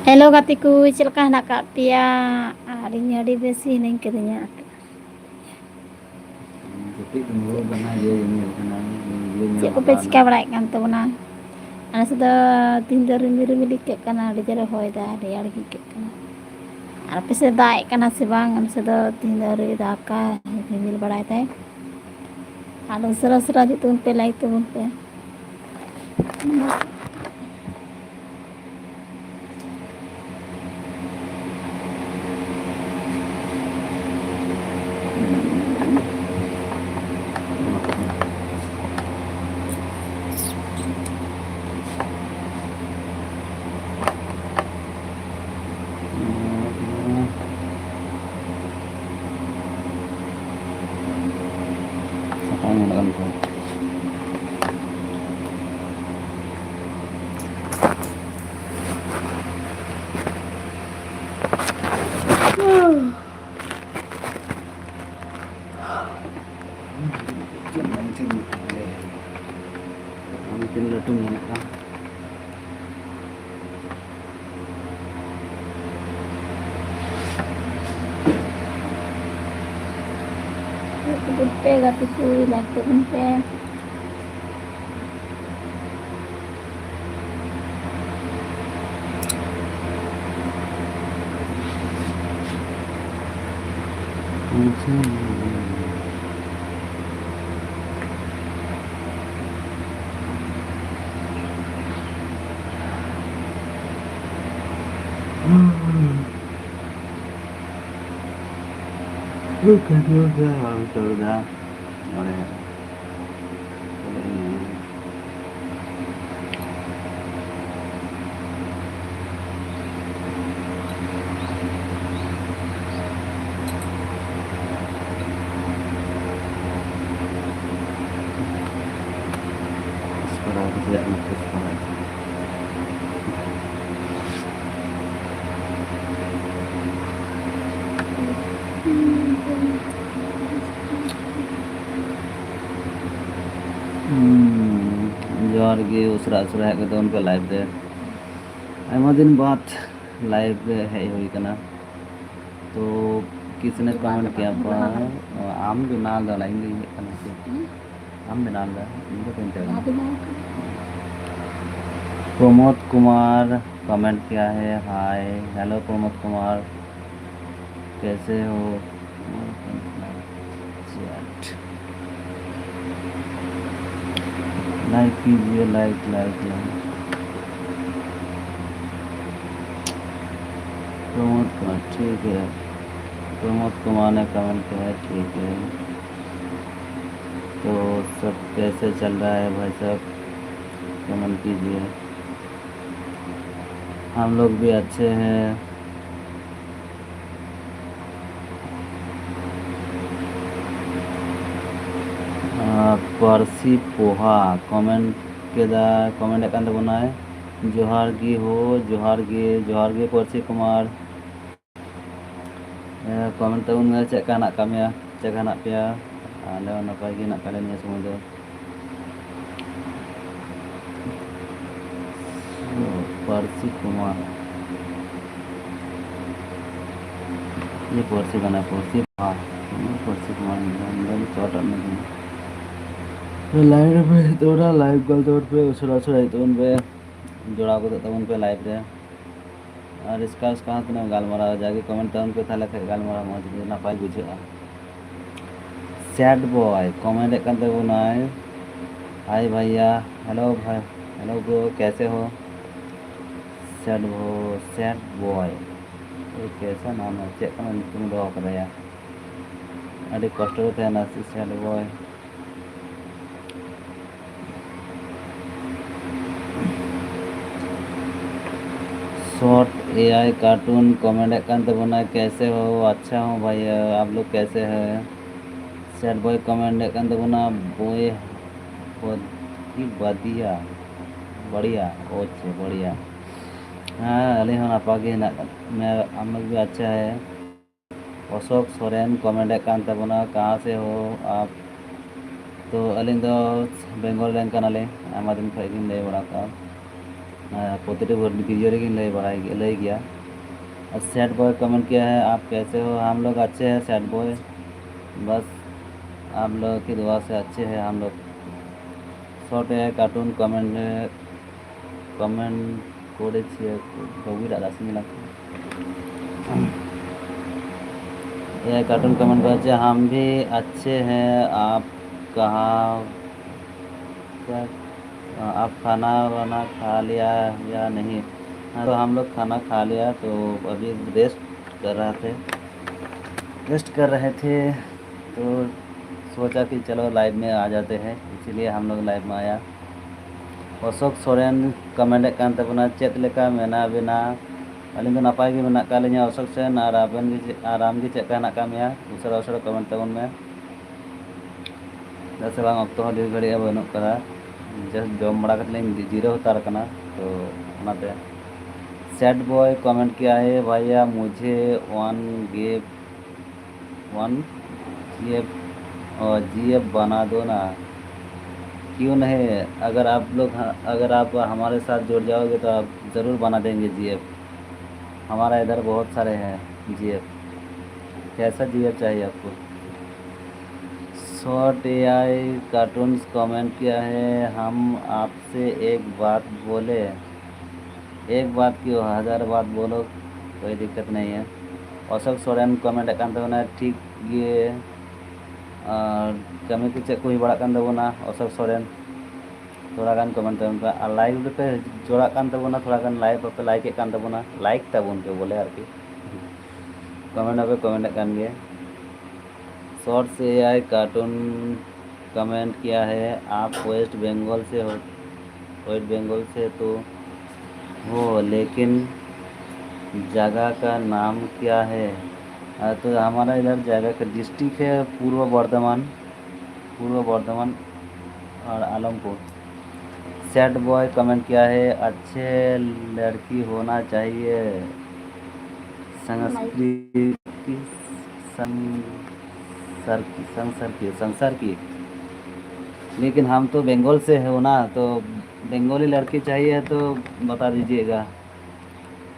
Hello गाती को चलका हना का पिया और इन अड़ी बेसी नहीं कदिया चेक को पे चिका बड़ाई कान तबना अने सदा तीन दर रिमिल के कना अड़ी जरे होय दा रेयाड़ गी के कना और पे से दाए कना से बांग अने सदा तीन दर दाका रिमिल बड़ाई ताई आलो सरा सरा जितुन पे लाई तुन पे पे गाती को लाइक तुन पे जोहार गे उसरा उसरा है तो उनका लाइव रे आयमा दिन बाद लाइव है हुई कना तो किसने कमेंट किया पा आम बिना लाइन गई कना से आम बिना दा इनको तो प्रमोद कुमार कमेंट किया है हाय हेलो प्रमोद कुमार कैसे हो लाइक कीजिए लाइक प्रमोद कुमार ठीक है प्रमोद कुमार ने कमेंट किया है ठीक है तो सब कैसे चल रहा है भाई साहब कमेंट कीजिए हम लोग भी अच्छे हैं परसी पोहा कमेंट के कमेंट एकान तबना है जोहार गी हो जोहार गे परसी कुमार कमेंट तबन में चेकाना कमिया चेकाना पिया आले नपाय गे नाकाले निया समय दो परसी कुमार ये परसी बना परसी पोहा परसी कुमार चौटा में लाइव पे तोरा लाइव गल तौर पे उसरा तो उन पे जोड़ा को तो उन पे लाइव रे और इसका तना गालमारा जाके कमेंट तौन पे थाले गालमारा मज नपाय बुझा सैड बॉय कमेंट एक बनाए हाय भैया हेलो भाई हेलो ब्रो कैसे हो सैड बॉय ये कैसा नाम है चेक तुम दो करेया अभी कष्ट थे ना sad boy short AI cartoon comment एक बना कैसे हो अच्छा हो भाई आप लोग कैसे हैं सैड बॉय कमेंट एक बना बॉय बढ़िया बढ़िया ओके बढ़िया हाँ अली हम नापागे मैं हम लोग भी अच्छा है अशोक सोरेन कमेंट एक बना कहाँ से हो आप तो अलिंग दो बेंगल रेन कनाले आमा दिन खै गिन लय बड़ा का प्रतिटी वीडियो रे गिन लय गया। और सैड बॉय कमेंट किया है, आप कैसे हो? हम लोग अच्छे हैं सैड बॉय, बस आप लोग की दुआ से अच्छे हैं हम लोग। शॉर्ट है कार्टून कमेंट कोडे छिए कभी दादा से मिला ये कार्टून कमेंट कर हम भी अच्छे हैं, आप कहाँ आप खाना वाना खा लिया या नहीं? हाँ, तो हम लोग खाना खा लिया, तो अभी रेस्ट कर रहे थे तो सोचा कि चलो लाइव में आ जाते हैं, इसीलिए हम लोग लाइव में आया। अशोक सोरेन कमेंट कान तबना चेत लेका मेना बिना अलिंग दो नापाय गे मेना कालिnya अशोक सेन और आराम गे चेक हेना का मेया उसरा उसरा कमेंट तबन में जैसे बांग अक्तो हो ढेर घड़ी बनू कदा जस्ट जम बड़ा कतले जीरो होता रखना। तो ओनाते सैड बॉय कमेंट किया है, भैया मुझे वन जीएफ बना दो ना। क्यों नहीं, अगर आप हमारे साथ जुड़ जाओगे तो आप ज़रूर बना देंगे जीएफ। हमारा इधर बहुत सारे हैं जीएफ। कैसा जीएफ चाहिए आपको? शॉर्ट एआई कार्टून्स कमेंट किया है, हम आपसे एक बात बोले, एक बात क्यों 1000 बात बोलो, कोई दिक्कत नहीं है। अशोक सोरेन कमेंट कान तबना ठीक ये कमी को चेक को ही बड़ा कान तबना अशोक सोरेन थोड़ा गान कमेंट तबन पे और लाइव पे जोड़ा कान तबना थोड़ा गान लाइव पे लाइक कान तबना लाइक तबन पे बोले आरकी कमेंट पे कमेंट कान गे। शॉर्ट से एआई कार्टून कमेंट किया है, आप वेस्ट बंगाल से तो हो, लेकिन जगह का नाम क्या है? तो हमारा इधर जगह का डिस्ट्रिक्ट है पूर्व बर्धमान और आलमपुर। सैड बॉय कमेंट किया है, अच्छे लड़की होना चाहिए, संसार की। लेकिन हम तो बंगाल से हो ना, तो बंगाली लड़की चाहिए तो बता दीजिएगा।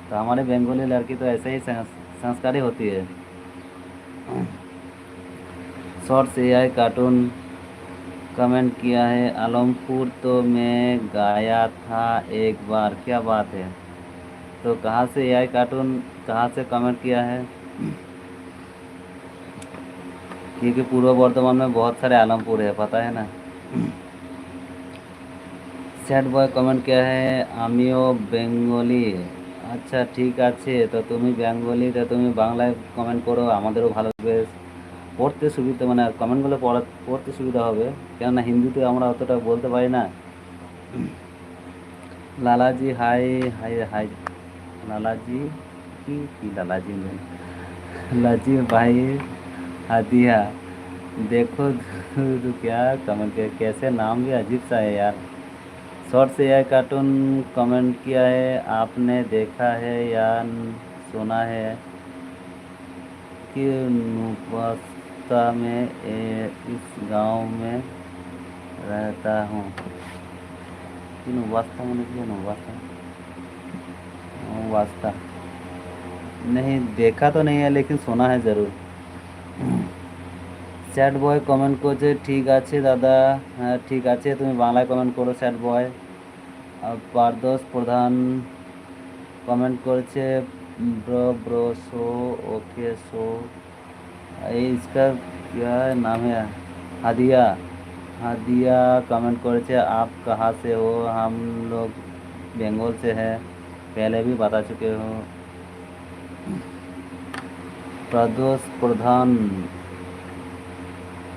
तो हमारे बंगाली लड़की तो ऐसे ही संस्कारी होती है। शॉर्ट्स एआई कार्टून कमेंट किया है, आलमपुर तो मैं गया था एक बार, क्या बात है? तो कहाँ से एआई कार्टून कहाँ से कमेंट किया है? क्योंकि पूर्व बर्धमान में बहुत सारे आलमपुर है, पता है ना। सैड बॉय कमेंट किया है, आमियो बेंगली। अच्छा ठीक আছে, তো তুমি বেঙ্গলি, তো তুমি বাংলায় কমেন্ট করো, আমাদেরও ভালো লাগবে, পড়তে সুবিধা মানে কমেন্টগুলো পড়তে সুবিধা হবে, কেননা হিন্দিতে আমরা অতটা বলতে পারি না। Lalaji high high high Lalaji की लालाजी में लाजी भाई हादिया देखो तो क्या कमेंट किया, कैसे नाम भी अजीब सा है यार। शॉर्ट से यह कार्टून कमेंट किया है, आपने देखा है या सुना है कि नुवास्ता में इस गांव में रहता हूँ। नुवास्ता मैंने वास्ता नहीं देखा तो नहीं है, लेकिन सुना है ज़रूर। सैड बॉय कमेंट করছে, ঠিক আছে দাদা, হ্যাঁ ঠিক আছে, তুমি বাংলায় কমেন্ট করো স্যাড বয়। আর পারদোষ প্রধান কমেন্ট করেছে, ब्रो सो ओके सो इसका क्या नाम है? हादिया कमेंट करेছে, आप कहाँ से हो? हम लोग बंगाल से हैं, पहले भी बता चुके हो। प्रदोष प्रधान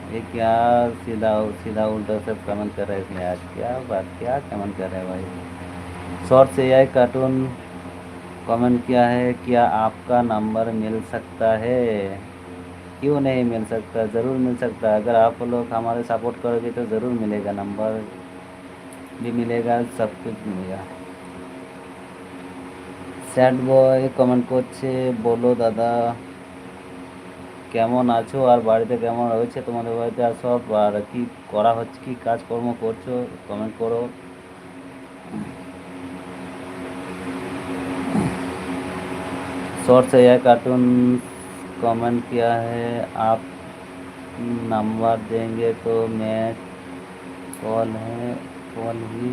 ये क्या सीधा उल्टा सब कमेंट कर रहे हैं आज, क्या कमेंट कर रहे हैं भाई। शॉर्ट से यह कार्टून कमेंट किया है, क्या आपका नंबर मिल सकता है? क्यों नहीं मिल सकता, ज़रूर मिल सकता है। अगर आप लोग हमारे सपोर्ट करोगे तो ज़रूर मिलेगा, नंबर भी मिलेगा, सब कुछ मिलेगा। सैड बॉय कमेंट করছে, बोलो दादा কেমন আছো আর বাড়িতে কেমন রয়েছে তোমাদের বাড়িতে আর সব, আর কি করা হচ্ছে, কি কাজকর্ম করছো, কমেন্ট করো। शॉर्ट्स या कार्टून कमेंट किया है आप नंबर देंगे तो मैं कॉल ही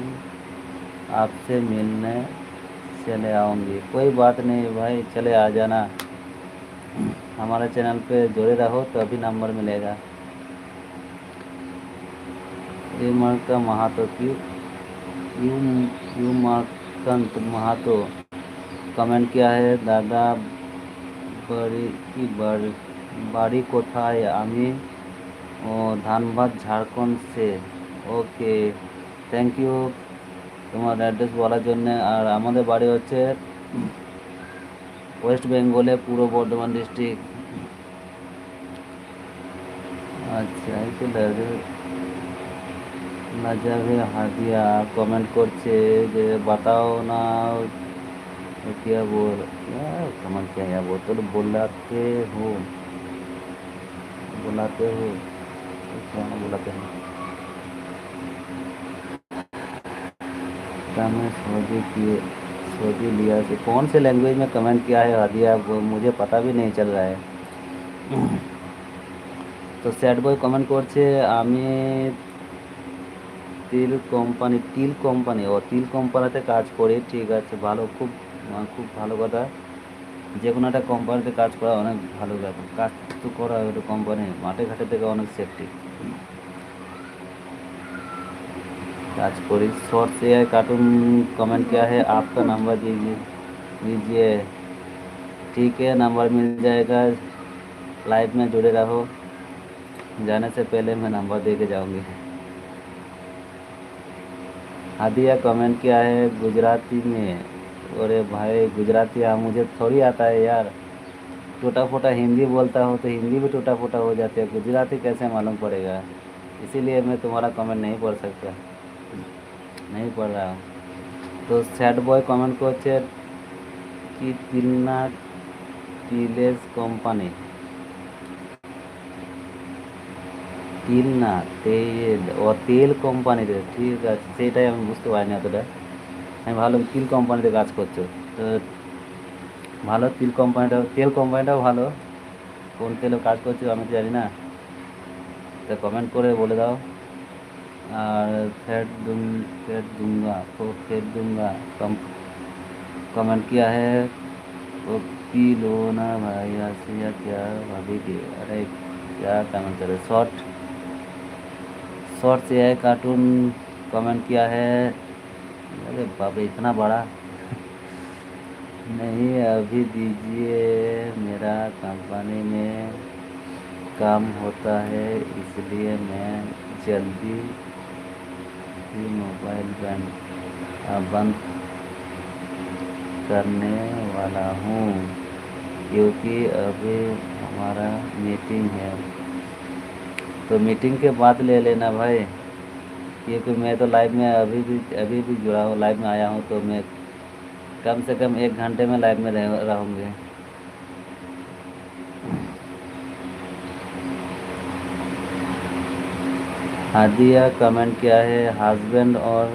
आपसे मिलने चले आऊँगी। कोई बात नहीं भाई, चले आ जाना, हमारे चैनल पे जुड़े रहो तो अभी नंबर मिलेगा। ये का महातो की यू मार्कंत महातो कमेंट किया है दादा বাড়ি কোথায়? আমি ধানবাদ ঝাড়খণ্ড সে। ওকে, থ্যাংক ইউ তোমার অ্যাড্রেস বলার জন্য। আর আমাদের বাড়ি হচ্ছে ওয়েস্ট বেঙ্গলে, পূর্ব বর্ধমান ডিস্ট্রিক্ট। আচ্ছা, এই তো নাজাবে হাদিয়া কমেন্ট করছে যে বাতাও না क्या बोल यार, समझ क्या है वो तो बुलाते हो क्या बुलाते हैं। क्या मैं सऊदी लिया से कौन से लैंग्वेज में कमेंट किया है हादिया, वो मुझे पता भी नहीं चल रहा है। তো স্যাড বয় কমেন্ট করছে আমি তিল কোম্পানিতে কাজ করি। ঠিক আছে, ভালো, খুব খুব ভালো কথা। যে কোনো একটা কোম্পানিতে কাজ করা অনেক ভালো ব্যাপার। কাজ তো করা ওটা কোম্পানি, মাঠে ঘাটে থেকে অনেক সেফটি काज करी। शॉर्ट से कार्टून कमेंट किया है आपका नंबर दीजिए। ठीक है, नंबर मिल जाएगा, लाइव में जुड़े रहो। जाने से पहले मैं नंबर दे के जाऊँगी। हादिया कमेंट किया है गुजराती में। अरे भाई, गुजराती मुझे थोड़ी आता है यार, टूटा फूटा हिंदी बोलता हूँ तो हिंदी भी टूटा फूटा हो जाती है, गुजराती कैसे मालूम पड़ेगा। इसीलिए मैं तुम्हारा कमेंट नहीं पढ़ सकता, नहीं पढ़ रहा हूँ। तो सैड बॉय कमेंट করছে कि तिलना টিলেজ কোম্পানি, তিল না তেল, ও তেল কোম্পানিতে। ঠিক আছে, সেটাই আমি বুঝতে পারিনি অতটা। আমি ভালো তিল কোম্পানিতে কাজ করছো তো ভালো, তেল কোম্পানিটাও ভালো। কোন তেলে কাজ করছো আমি তো জানি না, তো কমেন্ট করে বলে দাও। और फेड दूंगा कमेंट किया है वो पी लो ना भाई आसिया क्या भाभी की। अरे क्या कमेंट करे। शॉर्ट से है कार्टून कमेंट किया है। अरे बाप रे, इतना बड़ा नहीं, अभी दीजिए, मेरा कंपनी में काम होता है इसलिए मैं जल्दी ही मोबाइल बंद करने वाला हूँ क्योंकि अभी हमारा मीटिंग है। तो मीटिंग के बाद ले लेना भाई, क्योंकि मैं तो लाइव में अभी भी जुड़ा हूँ, लाइव में आया हूँ, तो मैं कम से कम 1 घंटे में लाइव में रहूँगी। हादिया कमेंट किया है हस्बैंड और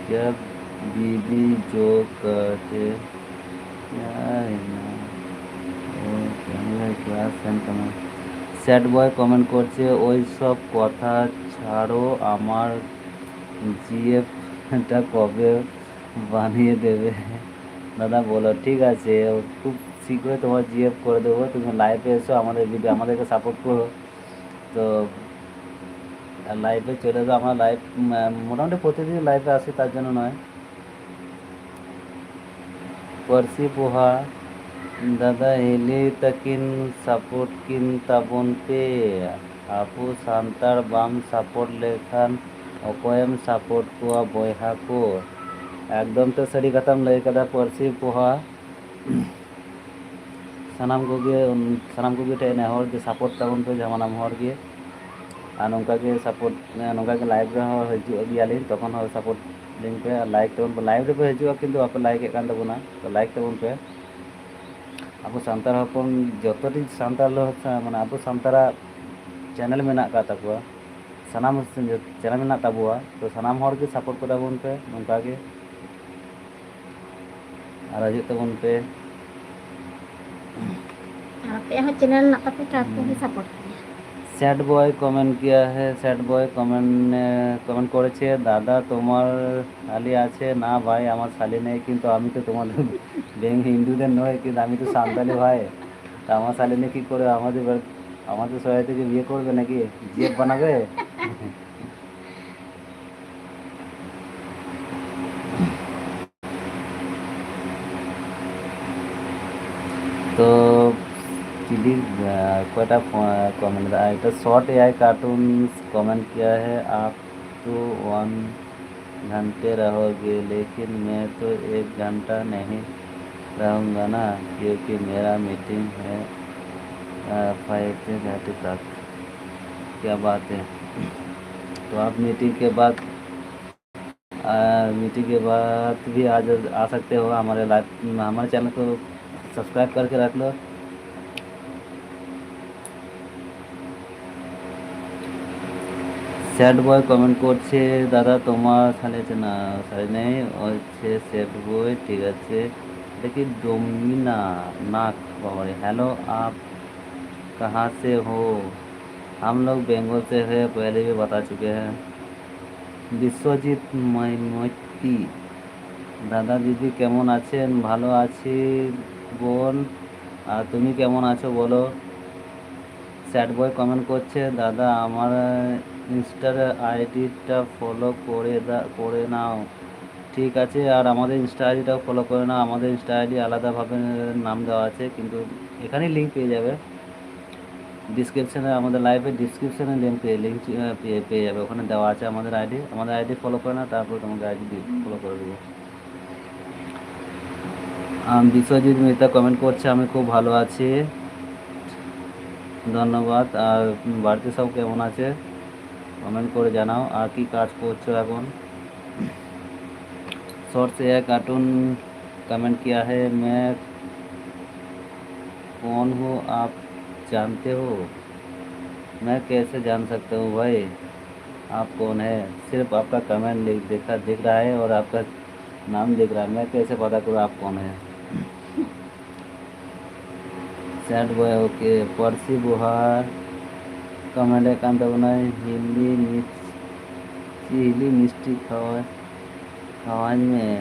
क्या बीबी जो कहते क्या send comment. Sad boy comment করছে ওই সব কথা ছাড়ো, আমার জিএফটা কবে বানিয়ে দেবে দাদা বলো। ঠিক আছে, খুব শীঘ্রই তোমার জিএফ করে দেবো। তুমি লাইভে এসো, আমাদের ভিডিও, আমাদেরকে সাপোর্ট করো। তো লাইভে চলে যাও। আমরা লাইভ মোটামুটি প্রতিদিন লাইভে আসি, তার জন্য নয়। পার্সি পোহা দাদা হেলি তাকিন সাপোর্ট কিন তাবন পে আপু সান্তার বাম সাপোর্ট লেখান অকয়েম সাপোর্ট কুয়া বয়হা को एकदम तो सड़ी खत्म लय कदा पर्सी पोहा सानाम को गे टेन हर जे सापोर्ट ताबन पे जमानाम हर गे और नौका के सापोर्ट नौका के लाइव रे हजू गयालिन तखन हो सापोर्ट लिंक पे लाइक तबन पे लाइव रे पे हजू किंतु आप लाइक कान तबना तो लाइक तबन पे ᱟᱵᱚ ᱥᱟᱱᱛᱟᱲ ᱦᱚᱯᱚᱱ ᱡᱚᱛᱚᱴᱤ ᱥᱟᱱᱛᱟᱲ ᱢᱟᱱᱮ ᱟᱵᱚ ᱥᱟᱱᱛᱟᱲᱟᱜ ᱪᱮᱱᱮᱞ ᱢᱮᱱᱟᱜ ᱟᱠᱟᱫ ᱛᱟᱠᱚᱣᱟ, ᱥᱟᱱᱟᱢ ᱪᱮᱱᱮᱞ ᱢᱮᱱᱟᱜ ᱛᱟᱵᱚᱣᱟ, ᱛᱚ ᱥᱟᱱᱟᱢ ᱦᱚᱲ ᱜᱮ ᱥᱟᱯᱳᱨᱴ ᱠᱚ ᱛᱟᱵᱚᱱ ᱯᱮ ᱱᱚᱝᱠᱟ ᱜᱮ ᱟᱨ ᱦᱤᱡᱩᱜ ᱛᱟᱵᱚᱱ ᱯᱮ। ᱟᱨ ᱟᱯᱮᱭᱟᱜ ᱦᱚᱸ ᱪᱮᱱᱮᱞ ᱦᱮᱱᱟᱜ ᱛᱟᱯᱮ ᱛᱚ ᱟᱯᱮ ᱦᱚᱸ সাপোর্ট করবে। স্যাড বয় কমেন্ট কিয়া হে স্যাড বয় কমেন্ট করেছে দাদা তোমার শালি আছে না ভাই আমার শালি নেই কিন্তু আমি তো তোমাদের হিন্দুদের নয় কিন্তু আমি তো সান্তালি ভাই তা আমার শালি নেই কী করে আমাদের সবাই থেকে বিয়ে করবে নাকি জিএফ বানাবে तो चिली कोटा कमेंट এটা शॉर्ट एआई कार्टून कमेंट किया है आप तो 1 घंटे रहोगे लेकिन मैं तो 1 घंटा नहीं रहूँगा ना क्योंकि मेरा मीटिंग है 5:30 तक। क्या बात है, तो आप मीटिंग के बाद भी आ सकते हो हमारे हमारे चैनल को सब्सक्राइब करके रख लो। স্যাড বয় কমেন্ট করছে দাদা তোমার শালি না শালি নেই হচ্ছে স্যাড বয় ঠিক আছে এটা কি ডোমিনা नाक बाबा हेलो आप कहाँ से हो हम लोग बेंगल से है पहले भी बता चुके हैं। বিশ্বজিৎ মৈত্রী দাদা দিদি কেমন আছেন ভালো আছি বোন আর তুমি কেমন আছো বলো। স্যাড বয় কমেন্ট করছে দাদা আমার ইনস্টার আইডিটা ফলো করে নাও ঠিক আছে আর আমাদের ইনস্টা আইডিটাও ফলো করে নাও আমাদের ইনস্টা আইডি আলাদাভাবে নাম দেওয়া আছে কিন্তু এখানেই লিঙ্ক পেয়ে যাবে ডিসক্রিপশানে আমাদের লাইভের ডিসক্রিপশানে লিঙ্ক পেয়ে যাবে ওখানে দেওয়া আছে আমাদের আইডি ফলো করে নাও তারপর তোমাকে আইডি ফলো করে দেবো। বিশ্বজিৎ মেহতা কমেন্ট করছে আমি খুব ভালো আছি ধন্যবাদ আর বাড়িতে সব কেমন আছে কমেন্ট করে জানাও আর কি কাজ করছো এখন। शॉर्ट से है कार्टून कमेंट किया है मैं कौन हूँ आप जानते हो मैं कैसे जान सकता हूँ भाई आप कौन है सिर्फ आपका कमेंट दिख रहा है और आपका नाम दिख रहा है मैं कैसे पता करूँ आप कौन है। স্যাড বয় ওকে पर्सी बुहार कमेंट एकांत बनाए हिली मिष्टी खावाज में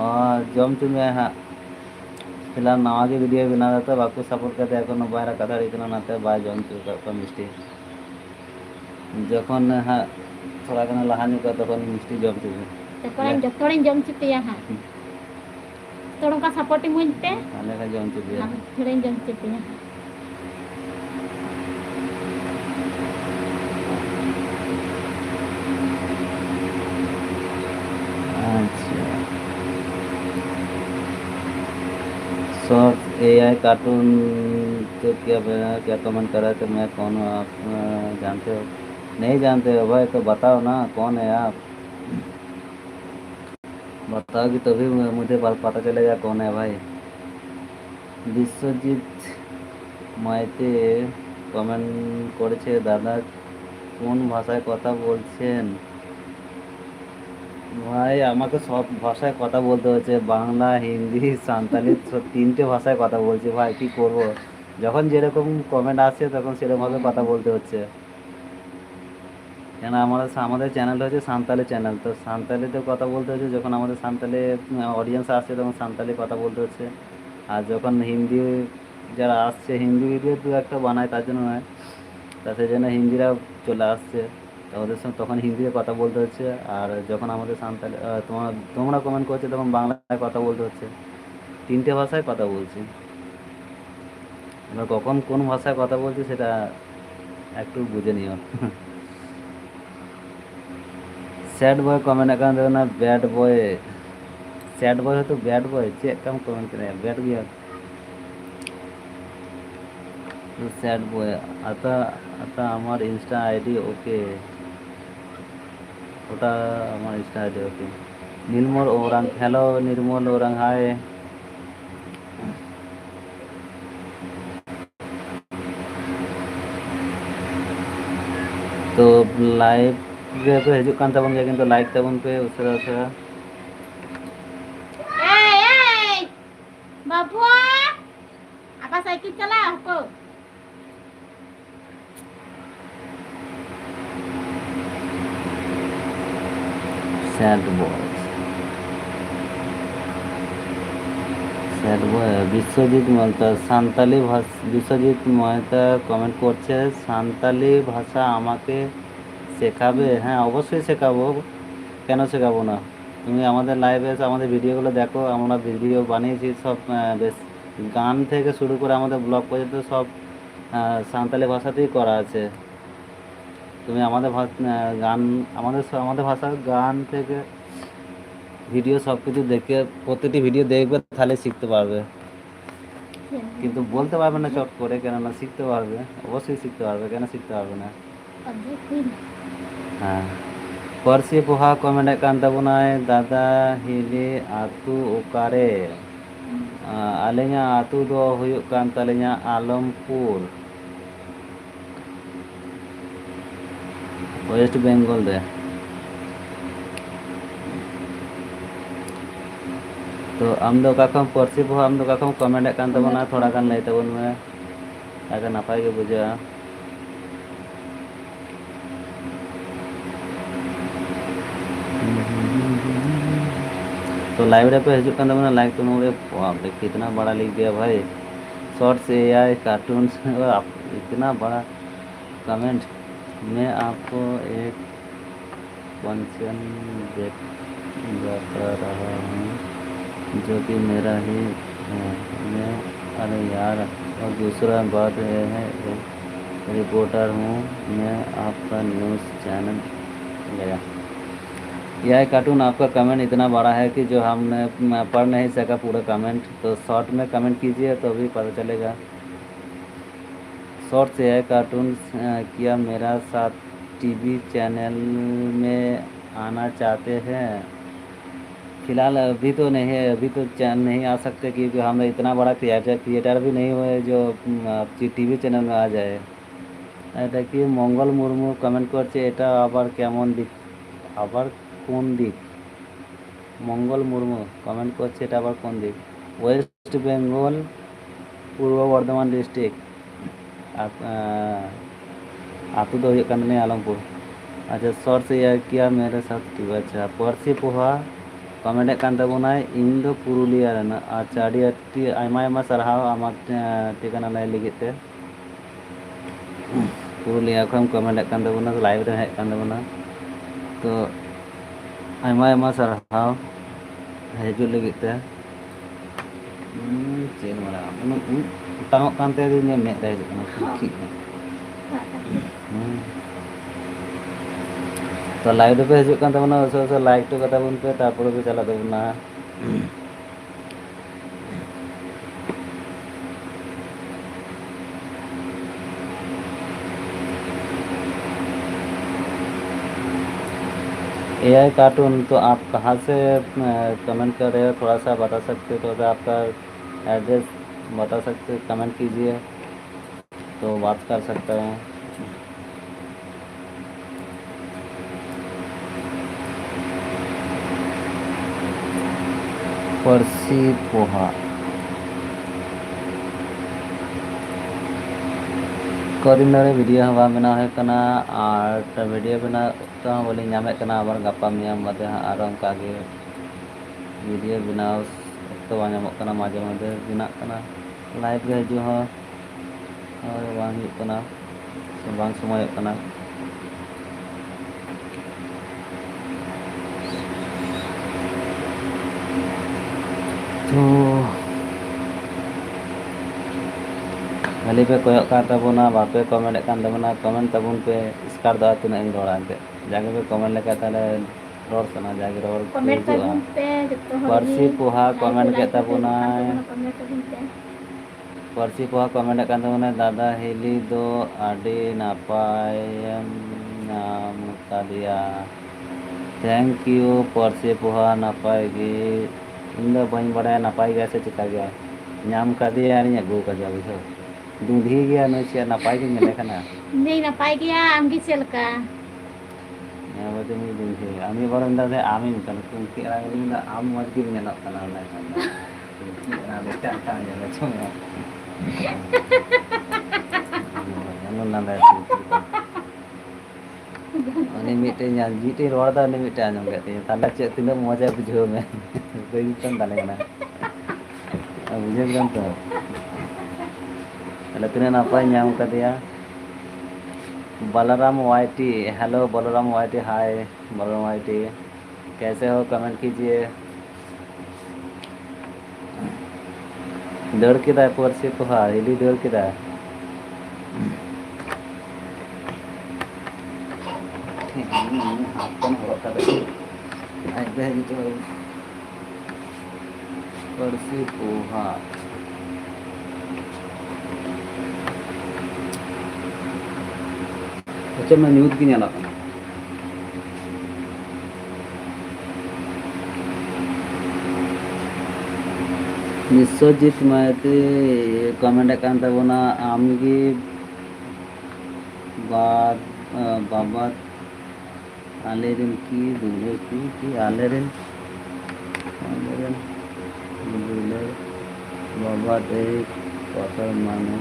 और जम तुम्हें हाँ फिलहाल नवा के वीडियो बना रहा था बाकू सपोर्ट करते एखोनो बाहर कथा इतना नाते बाय जम चुका मिष्टी जखन हाँ थोड़ा गान लहा ᱧᱚᱜ तखन मिष्टी जम चुके ᱡᱚᱛᱚᱲᱤᱧ ᱡᱚᱢ ᱪᱩᱯᱮᱭᱟ ᱦᱟᱸᱜ ᱛᱚ ᱚᱱᱠᱟ ᱥᱟᱯᱳᱨᱴ ᱤᱢᱟᱹᱧ ᱯᱮ ᱟᱞᱮ ᱠᱷᱟᱱ ᱡᱚᱢ ᱪᱩᱯᱮᱭᱟ ᱛᱷᱚᱲᱟᱧ ᱡᱚᱢ ᱪᱩᱯᱮᱭᱟ अच्छा शॉर्ट एआई कार्टून तो क्या कमेंट करा तो मैं कौन हूँ आप जानते हो नहीं जानते हो भाई तो बताओ ना कौन है आप बताओगी तभी मुझे पता चलेगा कौन है भाई। বিশ্বজিৎ মাইতে কমেন্ট করেছে দাদা কোন ভাষায় কথা বলছেন ভাই আমাকে সব ভাষায় কথা বলতে হচ্ছে বাংলা হিন্দি সাঁওতালি 3টে ভাষায় কথা বলছি ভাই কি করব যখন যেরকম কমেন্ট আসছে তখন সেরকমভাবে কথা বলতে হচ্ছে কেন আমাদের চ্যানেলটা হচ্ছে সাঁওতালি চ্যানেল তো সাঁওতালিতে কথা বলতে হচ্ছে যখন আমাদের সাঁওতালি অডিয়েন্স আসছে তখন সাঁওতালি কথা বলতে হচ্ছে আর যখন হিন্দি যারা আসছে হিন্দি ভিডিও দু একটা বানায় তার জন্য নয় তা সেই জন্য হিন্দিরা চলে আসছে ওদের সঙ্গে তখন হিন্দিতে কথা বলতে হচ্ছে আর যখন আমাদের সাঁওতালি তোমরা কমেন্ট করছো তখন বাংলায় কথা বলতে হচ্ছে 3টে ভাষায় কথা বলছি এবার কখন কোন ভাষায় কথা বলছি সেটা একটু বুঝে নিও। सैड बॉय कमेंट अकाउंट देना बैड बॉय सैड बॉय हो तो बैड बॉय चेक कम कमेंट करें बैड गया तो सैड बॉय आता आता हमार इंस्टा आईडी ओके ওটা আমার Insta ID okay Nilmal Orang hello Nilmal Orang hi तो लाइव रे पे हिजुग कान ताबन गया किंतु लाइक ताबन पे उसरा उसरा ए बाबू apa साइकिल चला को सैड बॉय বিশ্বজিৎ মহতা সান্তালি ভাষা বিশ্বজিৎ মহতা কমেন্ট করছে সান্তালি ভাষা আমাকে শেখাবে হ্যাঁ অবশ্যই শেখাবো কেন শেখাবো না তুমি আমাদের লাইভে এসে আমাদের ভিডিওগুলো দেখো আমরা ভিডিও বানিয়েছি সব বেশ গান থেকে শুরু করে আমাদের ব্লগ পর্যন্ত সব সাঁওতালি ভাষাতেই করা আছে তুমি আমাদের গান আমাদের ভাষার গান থেকে ভিডিও সব কিছু দেখে প্রত্যেকটি ভিডিও দেখবে তাহলে শিখতে পারবে কিন্তু বলতে পারবে না চট করে কেননা শিখতে পারবে অবশ্যই শিখতে পারবে কেন শিখতে পারবে না হ্যাঁ পার্সি পোহা কমেন্ট কান তাবুনায় দাদা হিলি আতু ওকারে আলেኛ আতু দো হুয়ুগ কান তালেኛ আলমপুর ওয়েস্ট বেঙ্গল দে तो आम दो काखम पार्सी पोहा आम दो काखम कमेंट कान ताबोना थोड़ा गान लई ताबोन मे आगे नापाय गे बुझा तो लाइव रे पे हिजुग कान ताबोना लाइक तो नोरे बाप रे कितना बड़ा लिख दिया भाई शॉर्ट्स एआई कार्टून्स इतना बड़ा कमेंट मैं आपको एक क्वेश्चन बता रहा हूँ जो कि मेरा ही है मैं अरे यार और दूसरा बात यह है एक रिपोर्टर हूँ मैं आपका न्यूज़ चैनल गया यह कार्टून आपका कमेंट इतना बड़ा है कि जो हमने पढ़ नहीं सका पूरा कमेंट तो शॉर्ट में कमेंट कीजिए तो भी पता चलेगा शॉर्ट से है कार्टून क्या मेरा साथ टीवी चैनल में आना चाहते हैं फिलहाल अभी तो नहीं है अभी तो नहीं आ सकते क्योंकि हम इतना बड़ा क्रिएटर भी नहीं हुए जो टीवी चैनल में आ जाए এটা কি মঙ্গল মুর্মু কমেন্ট করছে এটা আবার কেমন দিক আবার কোন দিক মঙ্গল মুর্মু কমেন্ট করছে এটা আবার কোন দিক ওয়েস্ট বেঙ্গল পূর্ব বর্ধমান ডিস্ট্রিক্ট आतू तो हुई नहीं आलमपुर अच्छा शॉर्ट से यह किया मेरे साथ ठीक अच्छा पार्सी पोहा कमेंट कान ताबोनाय इन दो पुरुलिया रेना अच्छा आडी आटी आयमा आयमा सारहाव आमाक ठिकाना लाई लगित ते पुरुलिया खम कमेंट कान ताबोना लाइव रे हेज कान ताबोना तो आयमा आयमा सारहाव हेजु लगित ते चेन मारा टांगो कानते दिने में रे हेजु कना ठीक तो लाइव पे हिजुग कान ताबोना उसे लाइक तो कता बुन पे तारपर भी चला ताबोना एआई कार्टून तो आप कहाँ से कमेंट कर रहे हो थोड़ा सा बता सकते हो तो आपका एड्रेस बता सकते कमेंट कीजिए तो बात कर सकते हैं पार्सी पोहा करीमनगर वीडियो हवा बना है कना और वीडियो बना तो बोली नामे कना आबार गापा मिया मध्य और उनका के वीडियो बनाओ तो बाम कना माजे मध्य बना कना लाइव गे हजू हो और बांग कना बांग समय कना तो खाली पे कोयक कान ताबोना बापे कमेंट कान ताबोना कमेंट ताबोन पे स्कार दा तुना इन रोड़ा अंते जाके पे कमेंट लेका ताले रोड सना जाके रोड कमेंट ताबोन पे जत्तो हर पार्सी पोहा कमेंट के ताबोना पार्सी पोहा कमेंट कान ताबोना दादा हिली दो आडी नापायम नाम कादिया थैंक यू पार्सी पोहा नापाय गी इन दो बन बड़ा नापाय गया से चिका गया नाम कादिया यानी अगू का जाबी हो दूधी गया नोचिया नापाय के मिले खाना नहीं नपाय गया आमगी चलका Berarti ini bukan Ami baru ndak Ami bukan kunci orang ini ndak Am mesti menyalak tanah lain kan. Kunci orang lecak kan ya lecak ya. Jangan nanda itu. Ini mite nyanyi itu luar dah ini mite anjing katanya. Tanda cek tidak mau aja bujur me. Kau kan tanda kena. Bujur kan tu. Kalau tu apa yang katanya? Balram YT hello Balram YT hi Balram YT कैसे हो comment कीजिए दौड़ किदा है परसी तो हाँ हिली दौड़ किदा है परसी पोहा अच्छा मैं न्यूज़ की nyala kan Biswajit Maiti comment একান তাবনা আমগি বাবা আলেরিন কি দুলে কি আলেরিন দুলে বাবা এই কথার মানে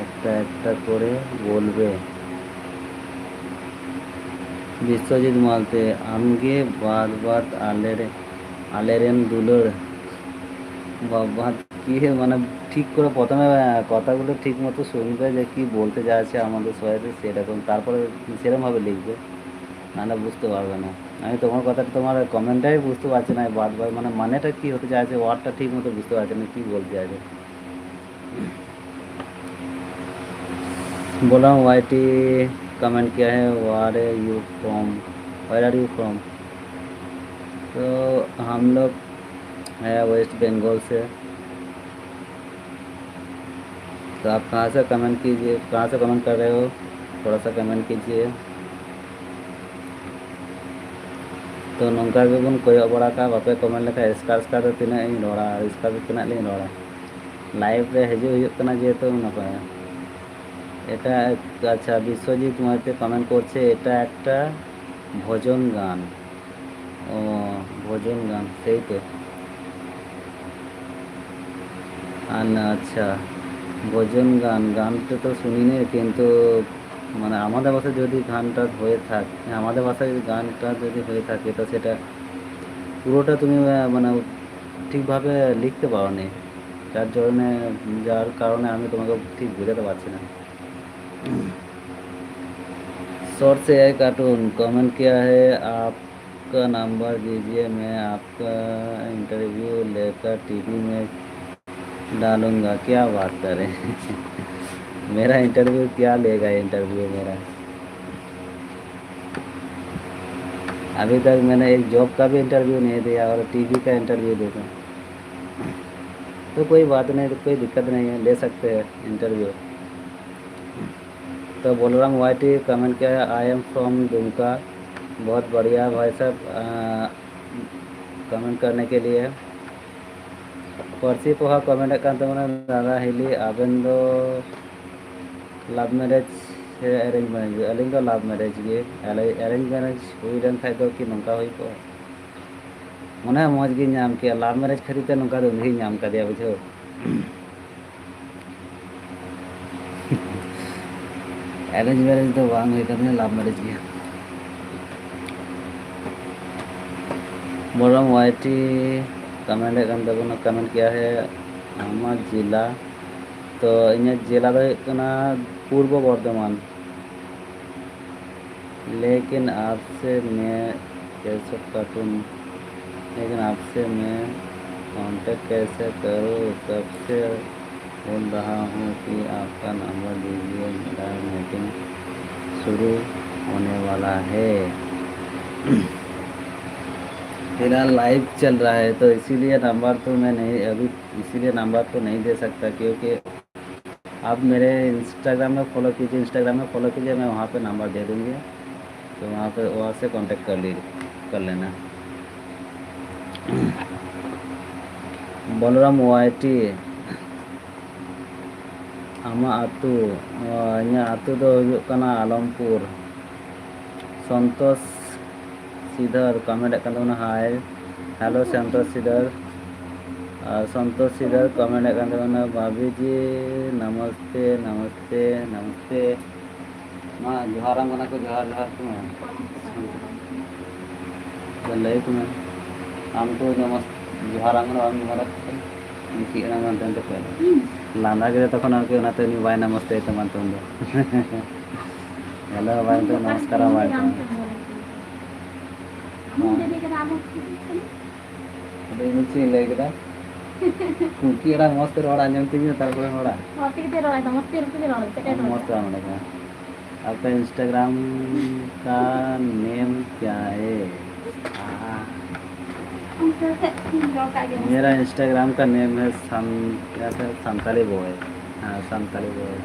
একটা একটা করে বলবে বিশ্বজিৎ মালতে আমগে বাদ আলেরেন দুলোর বাবা কি মানে ঠিক করে প্রথমে কথাগুলো ঠিক মতো শুনবে যে কি বলতে যাচ্ছে আমাদের সবাইতে সেরকম তারপরে সেরকমভাবে লিখবে নাহলে বুঝতে পারবে না আমি তোমার কথাটা তোমার কমেন্টটাই বুঝতে পারছি না বারবার মানে মানেটা কি হতে চাইছে ওয়ার্ডটা ঠিক মতো বুঝতে পারছি না কি বলতে চাইছে बोला वाईटी कमेंट किया है वेयर आर यू फ्रॉम तो हम लोग है वेस्ट बंगाल से तो आप कहाँ से कमेंट कीजिए कहाँ से कमेंट कर रहे हो थोड़ा सा कमेंट कीजिए तो नौका बन कोई बड़ा का बापे कमेंट लेखा इसका तो तीना रोड़ा इसका तो तीना रोड़ा लाइव रे हजूना जेहेतु नपाय এটা আচ্ছা বিশ্বজিৎ মাইতে কমেন্ট করছে এটা একটা ভজন গান ও ভজন গান সেই তো আচ্ছা ভজন গানটা তো শুনিনি কিন্তু মানে আমাদের ভাষায় যদি গানটা হয়ে থাকে আমাদের ভাষায় গানটা যদি হয়ে থাকে তো সেটা পুরোটা তুমি মানে ঠিকভাবে লিখতে পারো নি যার কারণে আমি তোমাকে ঠিক বোঝাতে পারছি না शॉर्ट से है कार्टून कमेंट किया है आपका नंबर दीजिए मैं आपका इंटरव्यू लेकर टीवी में डालूंगा क्या बात करें मेरा इंटरव्यू क्या लेगा इंटरव्यू मेरा अभी तक मैंने एक जॉब का भी इंटरव्यू नहीं दिया और टीवी का इंटरव्यू देखा तो कोई बात नहीं कोई दिक्कत नहीं है ले सकते हैं इंटरव्यू तो बलराम वाईटी कमेंट किया है आई एम फ्रॉम दुमका बहुत बढ़िया भाई साहब कमेंट करने के लिए परसी पोहा कमेंट कर दादा हिली आबेन दो लव मैरिज से अरेंज मैरिज अलिंग दो लव मैरिज गे अरेंज मैरिज हुई लेन खाइ दो कि नौका हुई को मने मौज गी नाम किया लव मैरिज खातिर ते नौका दो नहीं नाम कर दिया बुझो अरेंज मैरिज तो वांग हुई करने लव मैरिज गया बलराम वाईटी कमेंट कमेंट किया है आमा जिला तो इन जिला तो पूर्व बर्धमान लेकिन आपसे मैं कैसे कार्टून लेकिन आपसे मैं कांटेक्ट कैसे करूँ तब से बोल रहा हूँ कि आपका नंबर दीजिए मेरा मीटिंग शुरू होने वाला है फिलहाल लाइव चल रहा है तो इसीलिए नंबर तो मैं नहीं अभी इसीलिए नंबर तो नहीं दे सकता क्योंकि आप मेरे इंस्टाग्राम में फॉलो कीजिए मैं वहाँ पे नंबर दे दूँगी तो वहाँ से कांटेक्ट कर लेना बलराम वाईटी आमा आतु इन्या आतु दो हुयुग कना आलमपुर संतोष सीधर कमेंट करना हाय हेलो संतोष सीधर संतोष सीधर कमेंट करना भाभी जी नमस्ते नमस्ते नमस्ते मा जोहार मना को जोहार जोहार तुम्हें लय तुम्हें आम को नमस्ते जोहार मना आम जोहार की ना मान तंत पे लांदा के तखन आके नाते नि बाय नमस्ते तो मान तंद हेलो बाय तो नमस्कार बाय तो ini sih lagi kita kira mos terora nyamtinya taruh orang mesti orang mereka आपका इंस्टाग्राम का नेम क्या है मेरा इंस्टाग्राम का नेम है संताली बॉय हाँ संताली बॉय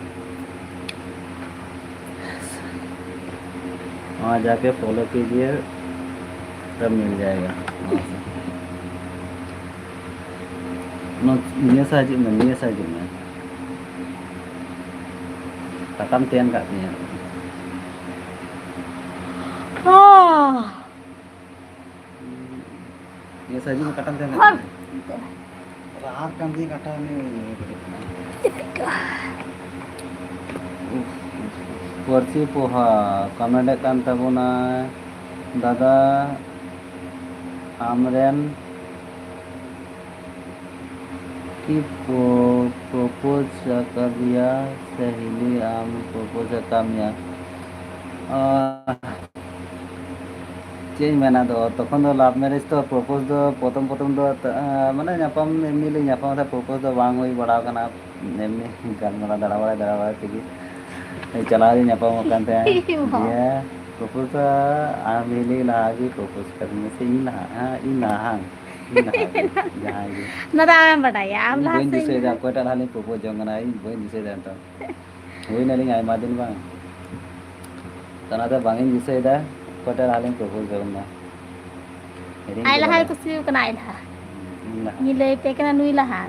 वहाँ जाके फॉलो कीजिए तब मिल जाएगा निया saja में takam tian katanya niya saja में katam tian katanya rahat kan sih kata ini वर्षी पोहा कमेंट kan tabuna दादा आमरेन की प्रपोज कर दिया सहेली आम प्रपोज कामया चेंज मेना दो तखन दो लाभ मैरिज तो प्रपोज दो प्रथम दो माने नापाम एमनी नापाम था प्रपोज दो बांग हुई बड़ा कना एमनी गालमरा दड़ा तेगी चला दी नापाम कानते हैं ये प्रपोज आम हेली लागी प्रपोज करने से इन हाँ जहाँ नदा आम बताया आम ला बन दिसे दा कोटा हाली प्रपोज जंगना इन बन दिसे दा तो हुई नलिंग आय मादिन बांग तना दा बांगिन दिसे दा कोटा हाली प्रपोज जंगना आई लहा तो सिउ कना आई लहा ni le pe kana nui laha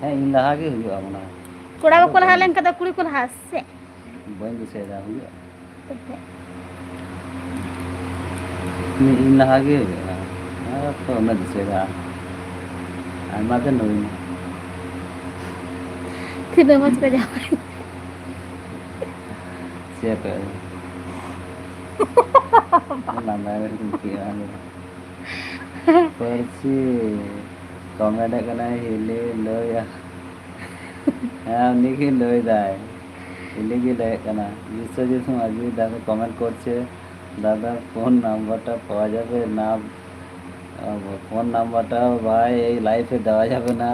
है इन लहा के हुआ मना कोड़ा को लहा len kada kuri ko laha se बन दिसे दा हुआ ni इन लहा के हुआ तो न दिसे दा आय मादिन नई थिबे मच पे जा से पे lama pikiran persi kcomment kena hile lo ya niki loi dai hile ki loi kana Biswajit আজকে দাদা কমেন্ট করছে দাদা ফোন নাম্বারটা পাওয়া যাবে না ফোন নাম্বারটা ভাই এই লাইফে দেওয়া যাবে না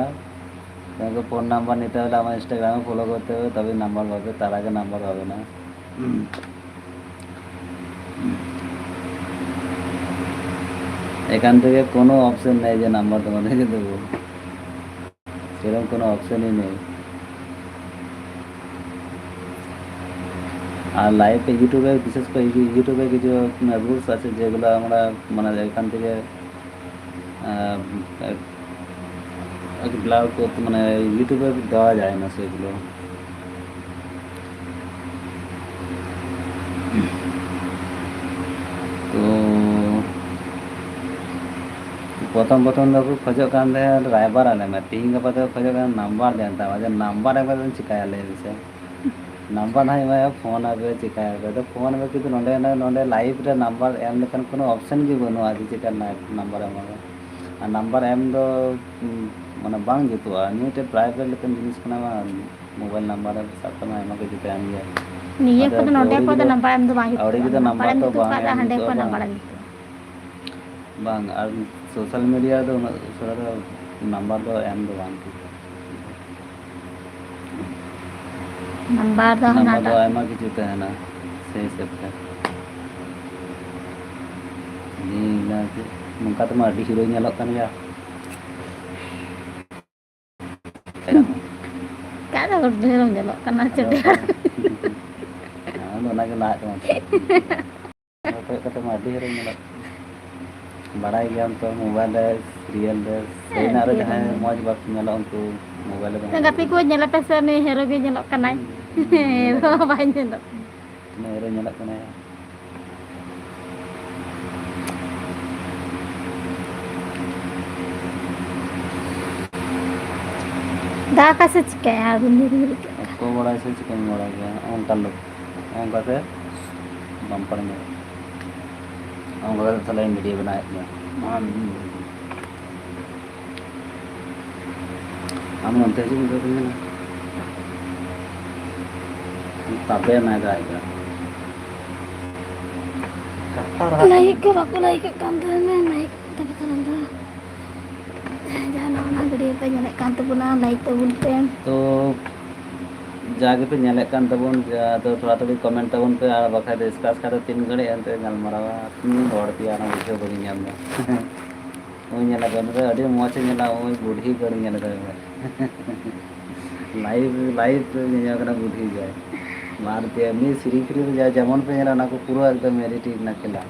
তোমাকে ফোন নাম্বার নিতে হলে আমার ইনস্টাগ্রামে ফলো করতে হবে তবে নাম্বার পাবে তার আগে নাম্বার হবে না এখান থেকে কোনো অপশন নেই যে নাম্বার তোমাদেরকে দেবো সেরকম কোনো অপশনই নেই আর লাইভে ইউটিউবে বিশেষ করে ইউটিউবে কিছু রুলস আছে যেগুলো আমরা মানে এখান থেকে ব্লগ করতে মানে ইউটিউবে দেওয়া যায় না সেগুলো তো প্রথম দফা খোঁজো কান রাইবার আলে না তিন গপা তো খোঁজো কান নাম্বার দেন তা যে নাম্বার একবার চিকায় আলে দিছে নাম্বার নাই ভাই ফোন আবে চিকায় আবে তো ফোন আবে কিন্তু নন্ডে লাইভ রে নাম্বার এম লেখান কোনো অপশন ᱜᱮ ᱵᱟᱹᱱᱩᱜᱼᱟ ᱟᱫᱚ ᱪᱮᱠᱟ নাম্বার এমাবে আর নাম্বার এম ᱫᱚ মানে বাং জুতুआ নিতে প্রাইভেট লেখান জিনিস কানা মোবাইল নাম্বার সাতমা এমা কে জিতে আনি যায় নিয়ে কত নন্ডে কত নাম্বার এম দো বাং আউড়ি কে নাম্বার তো বাং হান্ডে কো নাম্বার এম বাং আর सोशल मीडिया तो उसरा तो नंबर तो एम दो बांग नंबर तो एमा की चीते है ना सही से पे ये ना के मुका तो मार hero nyalok kan ya kada hero nyalok kan aja deh nah lo na ke na to kata mati hero nyalok ᱵᱟᱲᱟᱭ ᱜᱮᱭᱟᱢ ᱛᱚ ᱢᱳᱵᱟᱭᱤᱞ ᱨᱮ ᱥᱤᱨᱤᱭᱟᱞ ᱨᱮ ᱥᱮᱨᱮᱧ ᱟᱨᱚ ᱡᱟᱦᱟᱸᱭ ᱢᱚᱡᱽ ᱵᱟᱠᱚ ᱧᱮᱞᱚᱜ ᱩᱱᱠᱩ ᱢᱳᱵᱟᱭᱤᱞ ᱨᱮ ᱜᱟᱛᱮ ᱠᱚ ᱧᱮᱞ ᱯᱮ ᱥᱮ ᱩᱱᱤ ᱦᱤᱨᱳ ᱜᱮ ᱧᱮᱞᱚᱜ ᱠᱟᱱᱟᱭ ᱦᱤᱨᱳ ᱵᱟᱭ ᱧᱮᱞᱚᱜ ᱦᱤᱨᱳ ᱧᱮᱞᱚᱜ ᱠᱟᱱᱟᱭ दाका से चिकाया रिमिल रिमिल ᱚᱠᱚ ᱵᱟᱲᱟᱭ ᱥᱮ ᱪᱤᱠᱟᱹᱧ ᱵᱟᱲᱟᱭ ᱜᱮᱭᱟ ᱚᱱᱠᱟ ᱞᱳᱠ ᱚᱱᱠᱟᱛᱮ ᱵᱟᱢ ᱯᱟᱲᱟᱧᱟ ᱚᱱᱠᱟ ᱠᱟᱛᱮ ᱛᱟᱦᱞᱮ ᱵᱷᱤᱰᱤᱭᱳ ᱵᱮᱱᱟᱣᱮᱫ ᱜᱮᱭᱟ ᱟᱢ ᱚᱱᱛᱮ ᱦᱤᱡᱩᱜ ᱢᱮ ᱛᱚᱵᱮ ᱧᱮᱞᱟ ᱛᱟᱯᱮ ᱱᱟᱭ ᱫᱟᱜ ᱮᱫᱟ लाइक के बाको लाइक कान थाने लाइक तबे करन दा जाना ना वीडियो पे ñelek kan tabuna like tabun पे तो जागे पे ñelek kan tabun तो थोड़ा थोड़ी कमेंट tabun पे আর বাখায় ডিসকাস করে 3 ঘড়ি এনতে গালমারাवा তুমি রড পিয়া না বুঝে বলি ñam না ওই ñela গান রে আডি মজা ñela ওই বুড়ি করে ñela রে লাইভ ñela করে বুড়ি যায় মারতে এমনি সিরি ফ্রি যায় যেমন पे ñela না को পুরো একদম এডিটিং না খেলা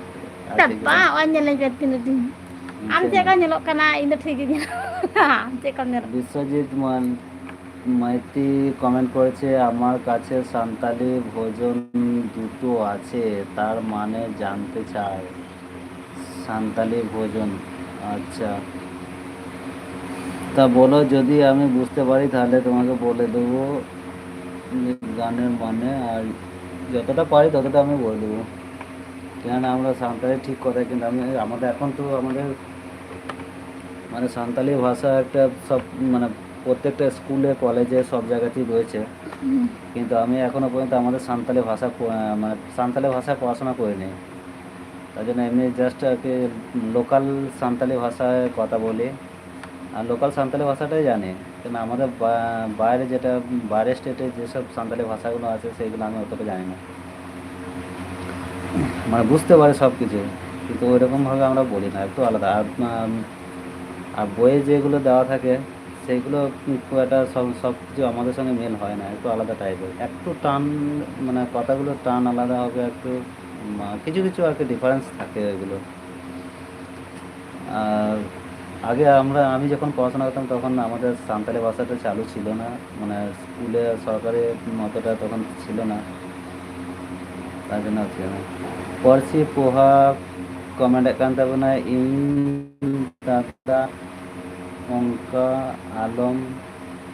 तब्बा ओन ñelek tin din am che ka ñelok kana इन ठीक ge am che ka ñelok Biswajit Maiti comment করেছে আমার কাছে সান্তালি ভোজন দুটো আছে তার মানে জানতে চায় সান্তালি ভোজন আচ্ছা তা বলো যদি আমি বুঝতে পারি তাহলে তোমাকে বলে দেবো গানের মানে আর যতটা পারি ততটা আমি বলে দেবো কেন আমরা সান্তালি ঠিক কথা কিন্তু আমি আমাদের এখন তো আমাদের মানে সান্তালি ভাষা একটা সব মানে প্রত্যেকটা স্কুলে কলেজে সব জায়গাতেই রয়েছে কিন্তু আমি এখনও পর্যন্ত আমাদের সান্তালি ভাষা মানে সান্তালি ভাষায় পড়াশোনা করিনি তার জন্য এমনি জাস্ট আর কি লোকাল সান্তালি ভাষায় কথা বলি আর লোকাল সান্তালি ভাষাটাই জানি কিন্তু আমাদের বাইরে যেটা বাইরের স্টেটে যেসব সান্তালি ভাষাগুলো আছে সেইগুলো আমি অতটা জানি না মানে বুঝতে পারি সব কিছু কিন্তু ওইরকমভাবে আমরা বলি না একটু আলাদা আর বইয়ে যেগুলো দেওয়া থাকে সেইগুলো খুব একটা সব কিছু আমাদের সঙ্গে মেল হয় না একটু আলাদা টাইপের একটু টান মানে কথাগুলো টান আলাদা হবে একটু কিছু কিছু আর কি ডিফারেন্স থাকে ওইগুলো আর আগে আমি যখন পড়াশোনা করতাম তখন আমাদের সান্তালি ভাষাটা চালু ছিল না মানে স্কুলে সরকারি মতটা তখন ছিল না তার জন্য হচ্ছে না পড়ছি পোহা comment kan tabuna in tata ongka alom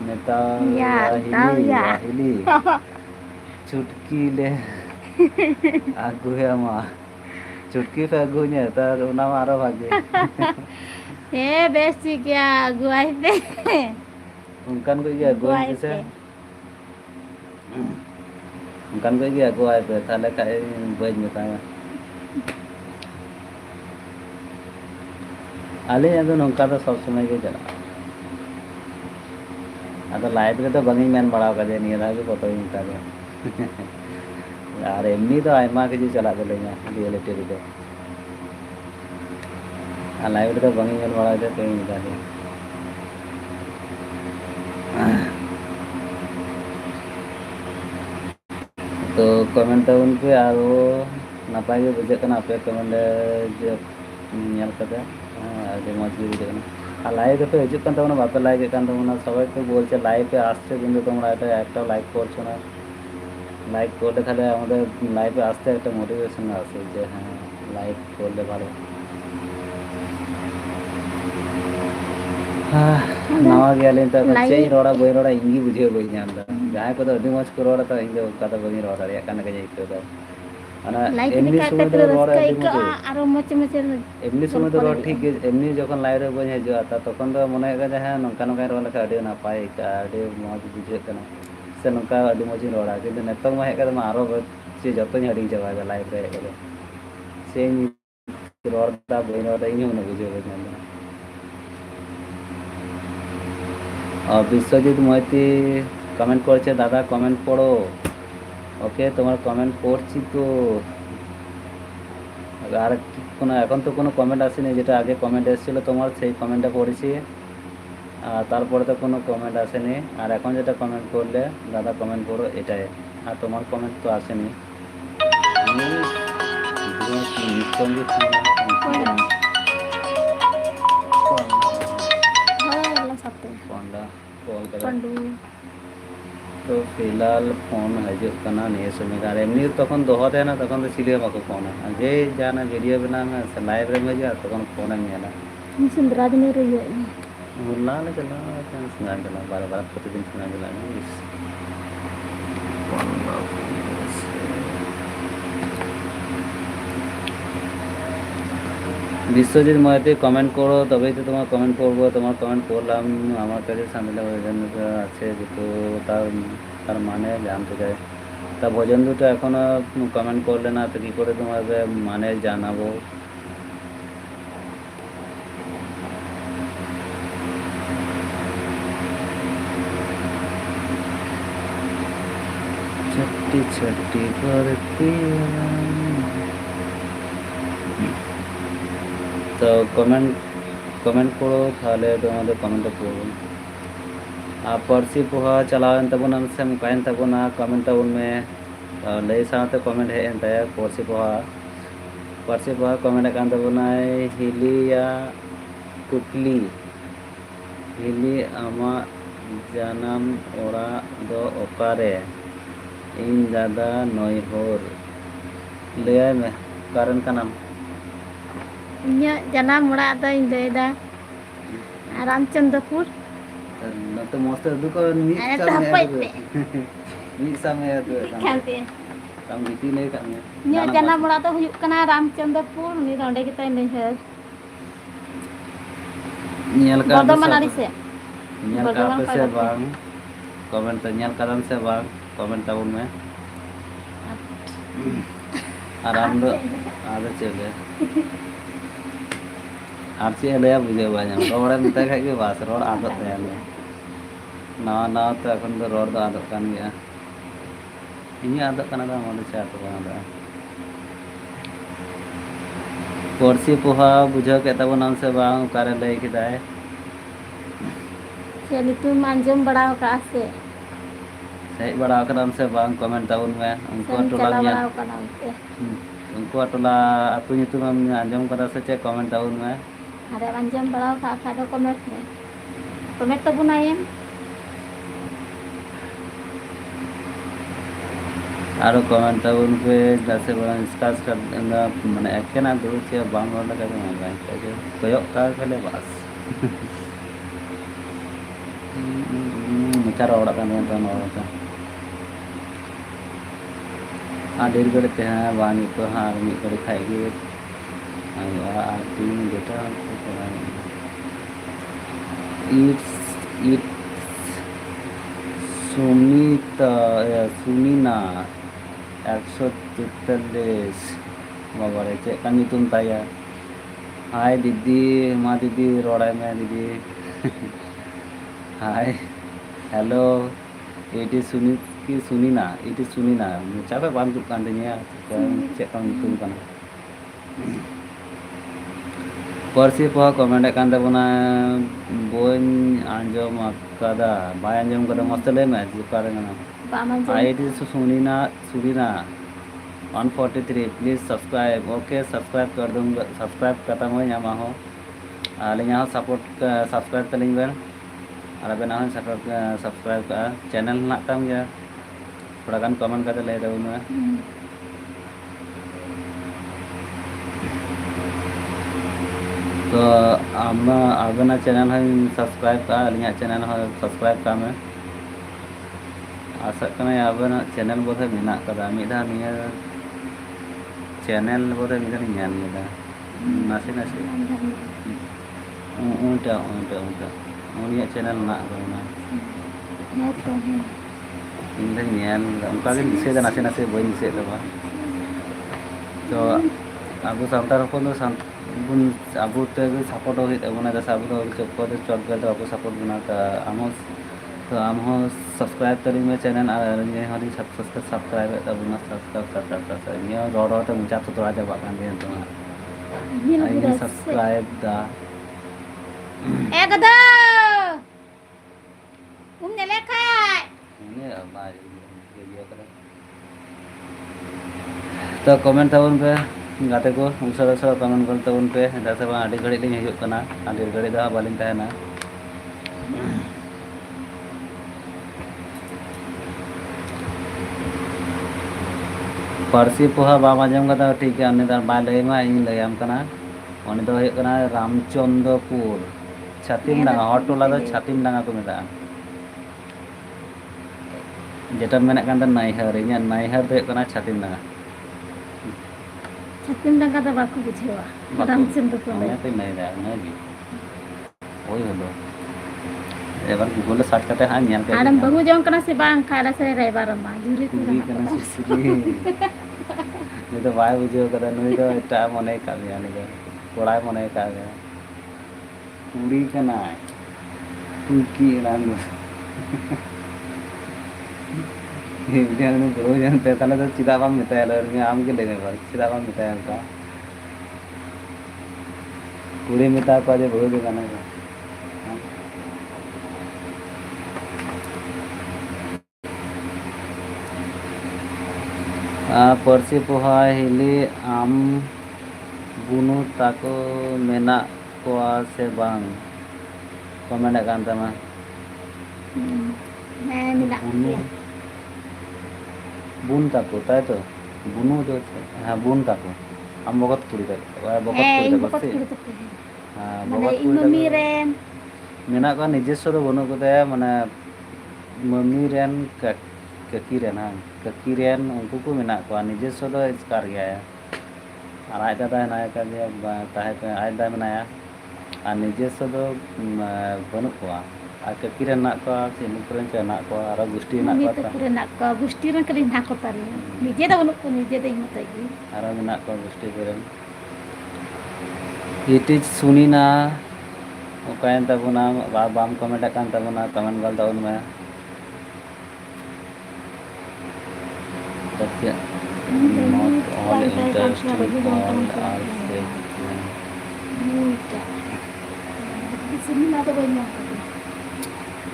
neta Ya, tahu ya. wahili चुटकी ले आगु है माँ चुटकी पे आगु नहीं है तो ना मारो भागे ए बेसी क्या गुआई पे उनकान को ये आगु है जैसे उनकान को ये आगु है पे थाले का बज में था आले याद नौका तो सब समय के चला अगर लाइफ के तो बंगी मैन बड़ा कर दिया नहीं था कि पता ही नहीं था यार एमनी तो आयमा के जी चला चले गया रियलिटी रे आ लाइफ तो बंगी मैन बड़ा कर कहीं नहीं था तो कमेंट तो उनके और वो नापाई के बुझे करना पे कमेंट जो ᱧᱮᱞ ᱠᱟᱛᱮ আগে মজ দিয়ে দিবেন আর লাইভে তো হিজুক কান তোমরা বাপে লাইক কান তোমরা সবাই তো বলছে লাইভে আসছে কিন্তু তোমরা এটা একটা লাইক করছো না লাইক করলে তাহলে আমাদের লাইভে আসতে একটা মোটিভেশন আসে যে হ্যাঁ লাইক করলে ভালো नवा गया तो अच्छे रोड़ा बई रोड़ा इंगी बुझे बई जानता जहाँ को तो अभी मज को रोड़ा तो इंगे कथा बई रोड़ा या कान के जाई तो ana emni সময় তো রড আরো মচে মচে এমনি সময় তো রড ঠিক এমনি যখন লাইভ রে বই হইজা তা তখন তো মনে হয় যে হ্যাঁ নঙ্কা নঙ্কা রড লেখা আডি না পাই আডি মজ বুঝে কেন সে নঙ্কা আডি মজ রড আছে কিন্তু নেতং মা হেকা মা আরো যে যতই হাডি যাবা লাইভ রে হেকা সেই রড দা বই রড ইনি মনে বুঝে বই না আর বিশ্বজিৎ মইতি কমেন্ট করেছে দাদা কমেন্ট পড়ো ওকে তোমার কমেন্ট পড়ছি তো আর কোনো এখন তো কোনো কমেন্ট আসেনি যেটা আগে কমেন্ট এসেছিল তোমার সেই কমেন্টটা পড়েছি আর তারপরে তো কোনো কমেন্ট আসেনি আর এখন যেটা কমেন্ট করলে দাদা কমেন্ট পড়ো এটাই আর তোমার কমেন্ট তো আসেনি আমি ᱦᱳᱭ ᱥᱟᱛᱮ ᱯᱚᱱᱰᱟ कॉल करा पंडू तो फिलहाल फोन हजूक कना निये समय और एमनी तखन दोहो देना तखन तो सिलिए बाको फोन जे जाना वीडियो बना में से लाइव रे मजा तखन फोन में नेला सिंदरा दिन रही मुल्ला ने चला चांस ना चला बार बार प्रतिदिन सुना चला इस বিশ্বজিৎ মহাতে কমেন্ট করো তবেই তো তোমার কমেন্ট করবো তোমার কমেন্ট করলাম আমার কাছে সামিল ভোজন দুটো আছে যেহেতু তার মানে জানতে চাই তা ভোজন দুটো এখনো কমেন্ট করলে না তো কী করে তোমাকে মানে জানাবো छट्टी छट्टी करती तो कमेंट करो ताहले तुम्हारे कमेंट पढ़ो आप पर्सी पोहा चलावन तबना से मुकायन तबना कमेंट तबन में लई साथ कमेंट है एंता पर्सी पोहा कमेंट कान तबना हिलिया कुकली हिली आमा जानम ओरा दो ओकारे इन दादा नयहोर ले में कारण का नाम इन्या जन्म मुड़ा दा इंदेदा रामचंद्रपुर तो मस्त दुको मीक समय है तो खाते काम रीति नहीं करने इन्या जन्म मुड़ा तो हुयुक कना रामचंद्रपुर नि रोंडे के तय नहीं है nyel ka बर्धमान आड़ी से nyel ka apa se bang komen ta nyel karan se bang komen tahun में आराम दो ada चले आप से ले बुझे बाजा रोड में तक है कि बास रोड आदत है ना तो এখন তো रोड तो आदत kan गया ini आदत kan ada मोले से आदत ada पर्सी पोहा बुझा के तब नाम से बांग करे ले किदाय चली तुम अंजम बड़ा का से सही बड़ा करम से बांग कमेंट टाउन में उनको टोला चला में बड़ा का नाम से उनको टोला आपको ᱧᱩᱛᱩᱢ अंजम करा से चे कमेंट टाउन में अरे अंजम बड़ा का खादो कमेंट में कमेंट तो बुनाए आरो कमेंट टाउन पे जैसे बड़ा डिस्कस कर माने एकेना दुरु चे बांग रोड लगा में बांग के कोयक का खेले बस बिचारा ओड़ा का नहीं तो ओड़ा आधे गड़े ते हैं वाणी तो हाँ मी गड़े खाएगी आती बेटा it's सुनीना 143 बाबा चे का nyutum taya हाय दीदी माँ दीदी रोड़ा में दीदी हाय हेलो इटी सुनीना चापे बांध कांदे चे का nyutum kana पर्सी पोहा कमेंट कान तबना बोन आंजम कदा बाय आंजम कदा मस्त ले मैं जुकार ना ID Sunina 143 please subscribe okay subscribe कर दूंगा सब्सक्राइब करता हूँ यहाँ हो आलिंग यहाँ सपोर्ट सब्सक्राइब करेंगे बेन और बेन यहाँ सब्सक्राइब का चैनल नाता हूँ या थोड़ा गान कमेंट करते ले रहा हूँ मैं तो आबना चैनल है सब्सक्राइब का अलिया चैनल है सब्सक्राइब का में आशा करना आबना चैनल बोधे मेना कदा मिदा निया चैनल बोधे मिदा निया मिदा नासे उनटा उनिया चैनल ना करना इंदा निया उनका के दिसे दा नासे बई दिसे दा तो आबो सांतार को तो बुन आबो तो सपोर्ट हो तबना जैसे आबो तो चौक कर तो आपको सपोर्ट बना तो हम हो सब्सक्राइब करी में चैनल और ये हरी सब्सक्राइब तबना सब्सक्राइब ये रोड तो मुझे तो थोड़ा जब आकर दे तो ये सब्सक्राइब दा ए गदा तुम ने लेखा ये भाई ये कर तो कमेंट था उन पे गाते को उसारा उसारा कमेंट कर तबन पे दासे बा आडी घड़ी लिंग हिजुग कना आडी घड़ी दा बालिंग तहना पारसी पोहा बाम आजम कदा ठीक है उन्हें दार बाय लय मा इन लयम कना उन्हें दो हुयुग कना रामचंद्रपुर छातिम डांगा हॉट टोला दो छातिम डांगा को मेता जेटा मेना कान दा नाइहर इन्या नाइहर दो हुयुग कना छातिम डांगा छत्तीम डंगा तो बाको बुझेवा रामचंद्र को मैं तो नहीं दा नहीं ओई हलो एबार गूगल सर्च करते हां ᱧᱮᱞ के आडम बहु जों कना से बांग खाला से रेबार मा जुरी कुड़ी कना सिसरी ये तो बाय बुझे कदा नुई तो एटा मने का गया ने कोड़ा मने का गया कुड़ी कना की राम ये जान में बहु जानते ताले तो चिदा बाम मिताय लर में आम के लेने बार चिदा बाम मिताय का कुड़ी मिता को जे बहु के गाना परसी पोहा हिली आम बुनु ताको मेना कोआ से बांग कमेंट कान तमा मैं मिला बुनु बुन ताको ताई तो बुनु जो हाँ बुन ताको आम बगत कुड़ी ताको बगत कुड़ी ताको बकत से कुड़ी तक हाँ माने बगत इन कुड़ी मम्मी ताको रेन मेना को निजेस्व तो बनु को दया माने मम्मी रेन ककी रेन हाँ ककी रेन उनको को मेना को निजेस्व तो इसकार गया है और आज दादा है ना का दिया ताहे पे आज दादा मनाया और निजेस्व तो बनु को और ककी रेन ना को सिनु करेन चे ना को और गुष्टी ना मम्मी को तो पूरे ना को गुष्टी रन कली ना को तारी निजे दा बनु को निजे दे मत आई और मेना को गुष्टी करेन इट इज सुनीना ओकायन तबुना बाम कमेंट कान तबुना कमेंट गल तबुन में But yeah, not all interesting all are same. मुइटा सिमिना तो बन्या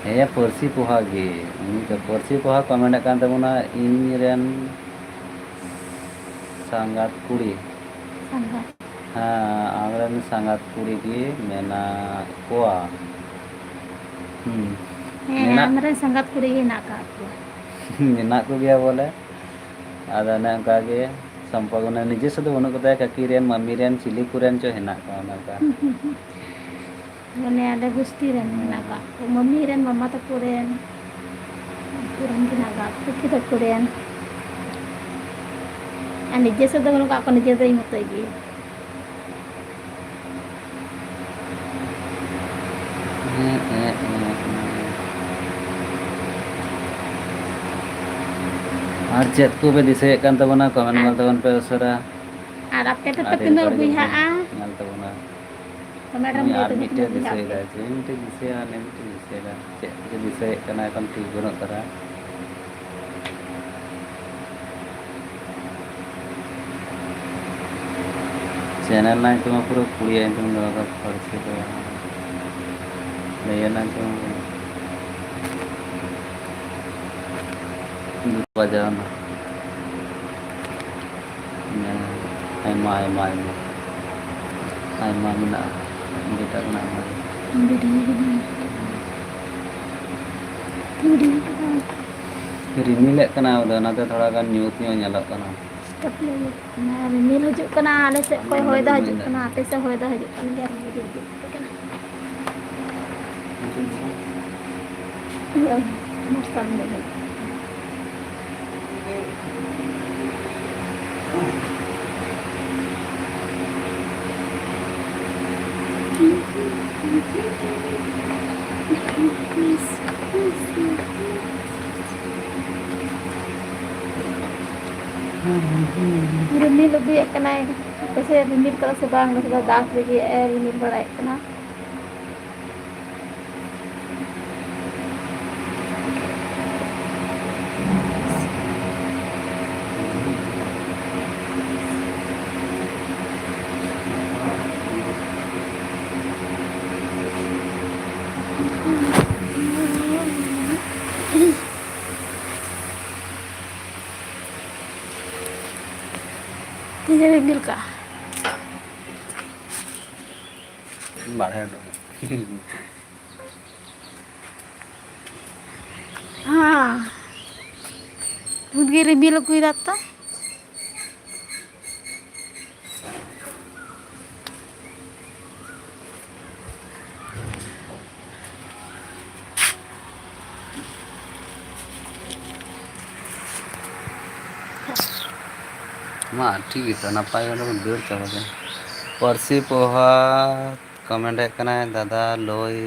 हे परसी पोहा गे उनी तो परसी पोहा कमेंट कान तबुना इन रेन सांगात कुड़ी संगा हाँ आमरेन सांगात कुड़ी गे मेना कोआ है हमरे संगत कुड़ी ही ना का मेना को गया बोले आदा ने का गे संपर्क ने निजे से तो बनु को दया ककी रेन मम्मी रेन चिली कुरेन चो हेना का ना का मने आडे गुष्टी रेन ना का मम्मी रेन मम्मा तो कुरेन कुरेन की ना का कुकी तो कुरेन आ निजे से तो बनु का निजे दे मत आई और चेत को पे दिसे कान तबना कमेंट माल तबन पे उसरा और आपके तो तिनो बुइहा आ माल तबना मैडम यार तो मिटे दिसे दा मिटे दिसे आ ने मिटे दिसे दा चेत के दिसे कना कम ठीक बनो तरा चैनल ना तो पूरा कुड़ी है तुम लोग का फर्स्ट तो नहीं ना तो बजाओ ना ai mai mina kita kena रिमिल कना उदनाते थोड़ा गान न्यूज ᱧᱚᱜ ᱧᱮᱞᱚᱜ ᱠᱟᱱᱟ ना रिमिल हजू कना आले से कोई होय दा हजू कना आपे से होय दा हजू कन गया मौसम में रिमिल भी कना कैसे रिमिल करा से बांग से दास लगी ए रिमिल बड़ाई कना रिमिल का बाढ़े हाँ उनके रिमिल कोई रहता मा ठीक है तो नपाय गलो देर चाबा के परसी पोहा कमेंट कनाय दादा लोई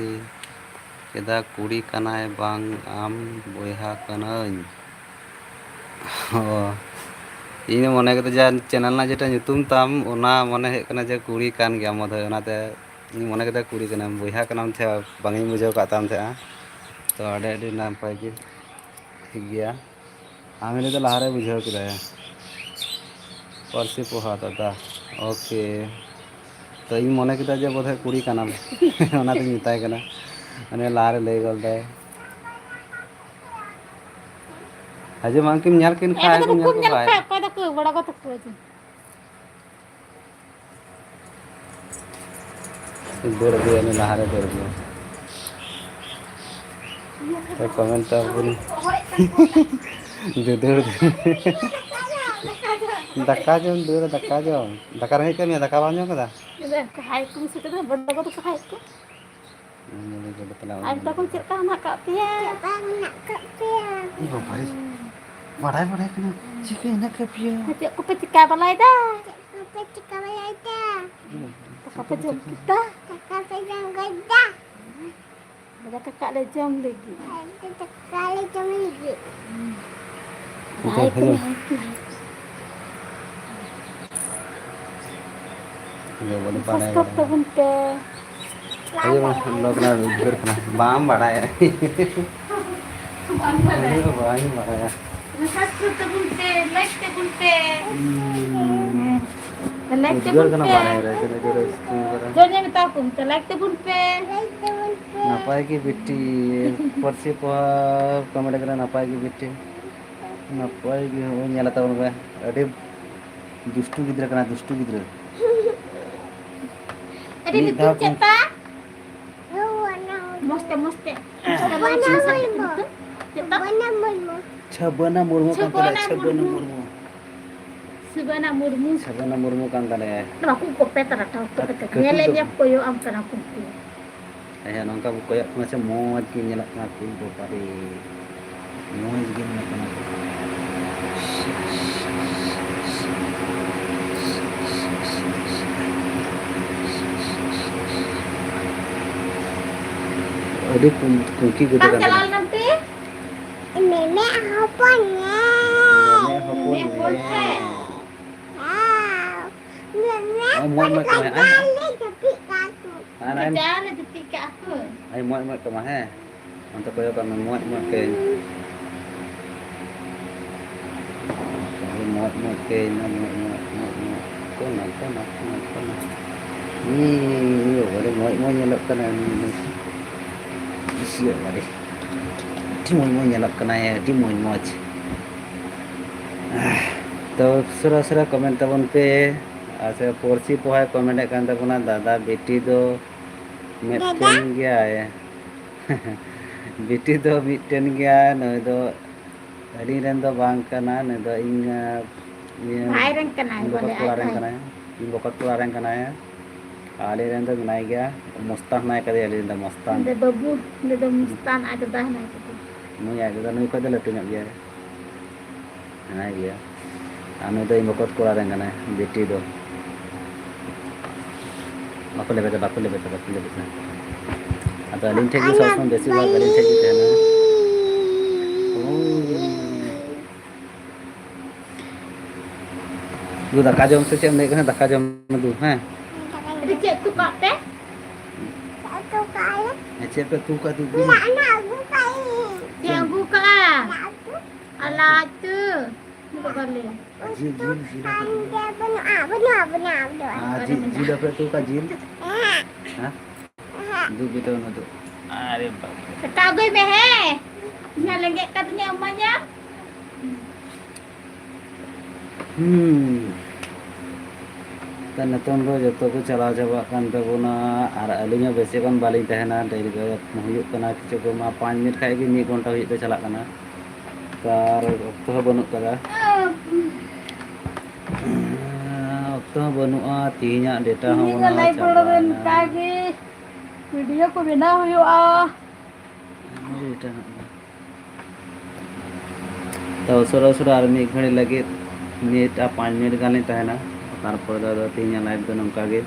केदा कुड़ी कनाय बांग आम बोयहा कनाई इन मने के जा चैनल ना जेटा nyutum ताम ओना मने हे कना जे कुड़ी कान गया मधे ओनाते इन मने के कुड़ी कना बोयहा कनाम थे बांगी बुझाव का ताम थे तो अडे अडे नापाय के ठीक गया आमिले तो लहारे बुझाव के परसी पोहा दादा ओके तो इन मने के जे बोधे कुड़ी कनाम ओनाते मिताय कना अने लहारे लय गल दे अजे मांकिम ᱧᱮᱞ किन खाए को ᱧᱮल को बाय कोई तो कोई बड़ा को तो कोई दौड़ दिया ने लहारे दौड़ दिया तो कमेंट अपन दे दौड़ दक्का जम दौड़ दक्का रहे के मैं दक्का बांजो कदा हाय को से तो बड़ा को तो हाय को आज तक चेक का ना का पिया ना का पिया इबो भाई बड़ाई बड़ाई कना चिके ना के पिया चेक को पे चिका बलाई दा चेक को पे चिका बलाई दा apa jom kita kakak pegang gajah ada kakak le jom lagi ada kakak le jom lagi baik ये बोले पड़े stop तो bunte ये लोग ना उधर कना बाम बड़ा है बाम बड़ा है stop तो bunte like तो bunte उधर कना बड़ा है रे चले जो जोने में ताकूं like तो bunte नापाय की बिट्टी परसी पोहा कमेंट करा नापाय की बिट्टी नापाय की हो ᱧᱮᱞ ᱛᱟᱵᱚᱱ ᱵᱮ ᱟᱹᱰᱤ दुष्टू गिद्रा कना दुष्टू गिद्रा अरे बिट्टू चेता मस्त मस्त छबना Murmu kan tala छबना Murmu Subana murmu छबना Murmu kan tala aku ko petra ta ko nyele dia ko yo am kana ko ayah nongka koyak macam moj ki nyelak ngaku do pare moj gi na kana Aduh, kunci gitu kan. Jalan nanti. Nenek apa nya? Nenek apa? Nenek. Muat ke mana? Tapi aku. Anak. Jangan tapi aku. Ai muat ke mana? Untuk koyo kan muat ke. Muat ke, muat. Kona. Ni, boleh muat nyelok kan ni. Siap lagi. Timon nyelak kena ya, timon moj. तो सरा comment तबन पे आसे पोरसी poha comment kan tabuna दादा बेटी दो mitten गया है बेटी दो मिटन गया नय दो अड़ी रेन दो बांग कना न दो इन भाई रंग कना बोले इन बकत को रंग कना है आले रेन दो बनाई गया मस्तान नाय करे आले रेन दो मस्तान दे बाबू दे Mastan ada dah naik itu नुई आगे तो नुई को दे लटू गया नाय गया anu do imokot ko rang kana beti do bakul lebe atau alin thegi sosman besi bag alin thegi tena du daka jom se chem nei kana daka jom du ha ada cek tu kak pe tu kak cek pe tu ka tu nak buka yang buka ala tu buka kali Jil benar apa tu ka jil? Hah? Du gitu na tu. Are bab. Kau gue mehe. Nya lenggek katanya omanya. तो नितों दो जो को चलाव चाबा कान तबोना और अलिंग बेसी कन bowling तहना daily को हुयुग कना किछु को मा 5 मिनट खाए गी 1 घंटा हुयुग ते चला कना तार ऑक्टो हो बनुक कदा ऑक्टो हो बनुआ तीना डेटा हो ini बना kan live चाबा program ना kaki video ko bina huyuga data तो उसरा उसरा और 1 घड़ी लगे नेट 5 मिनट गानी तहना तारपर दो तीन लाइव दो नंका गे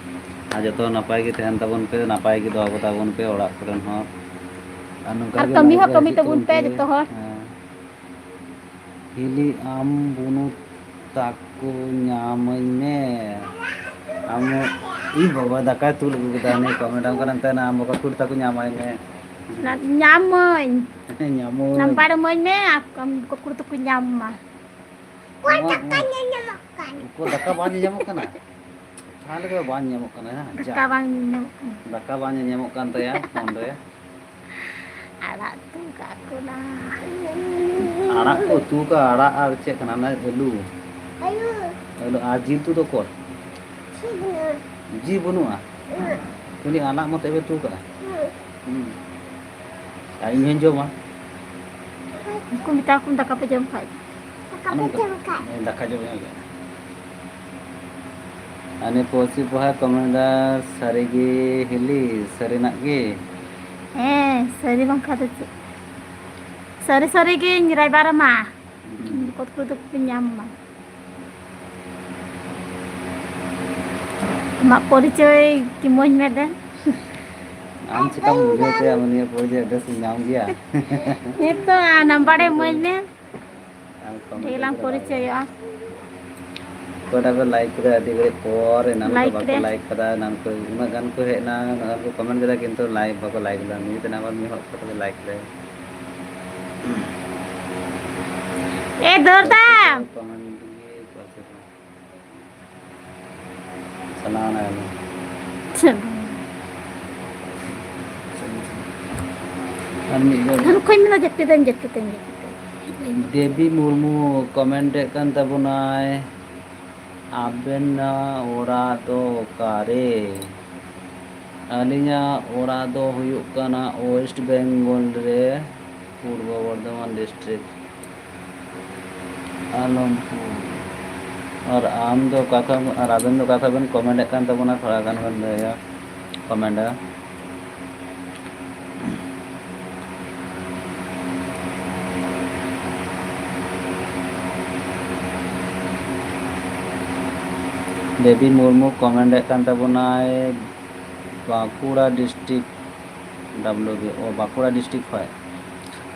आज जो नपाय गे तहन तबन पे नपाय गे दो ताबन पे ओड़ा करन हो और नंका ar गे kami लाइव ho रे kami हिजुग tabun तबन pe पे jito hor हिली आम बुनु ताको ᱧᱟᱢᱟᱹᱧ ᱢᱮ आम ई बाबा दाका तुल गुदा ने कमेंट आम करन तना आम बका कुड़ ताको ᱧᱟᱢᱟᱹᱧ ᱢᱮ nyamoy ᱧᱟᱢो nampar moy me akam ko kurtu ku nyamma को दाका बाñ ᱧᱟᱢᱚᱜ kana थाले को बाñ ᱧᱟᱢᱚᱜ kana जा kabang दाका बाñ ᱧᱟᱢᱚᱜ kan taya phone re arak tu kaku na arak ko tu ka arak ar che kana na elu elu ar jil tu to ko ji bunua ini anak mo tebe tu ka ai nyen jo ma ku minta aku tak apa jam 5 dakka jo ya ane posi poha commander sarigi hili sarina ge sari bang kata sari ge nyirai barama kot kurtu ku nyamma mak परिचय ki moy mede आम चिकम बुझे ते हमने पोजे address नाम गया itu nampare moy me आम comment hilang परिचय ya Kota को लाइक करे आदि करे पर नाम को Like बाको deh. लाइक कदा नाम को उना गान को है ना नाम को कमेंट कदा किंतु लाइक बाको लाइक ला मी तना बार मी हो को लाइक ले dorta कमेंट दिए पासे सलाना है अन्य kan koy mina jepitan Devi Murmu comment kan tabunai aben na ora do kare alinya ora do huyuk kana west bengal re purbo bardhaman district alampur और आम दो काका और आबेन दो काका बन कमेंट kan tabuna थोड़ा गान बन ya comment Devi Murmu comment kan tabunai Bankura district WB ओ बांकुड़ा डिस्ट्रिक्ट है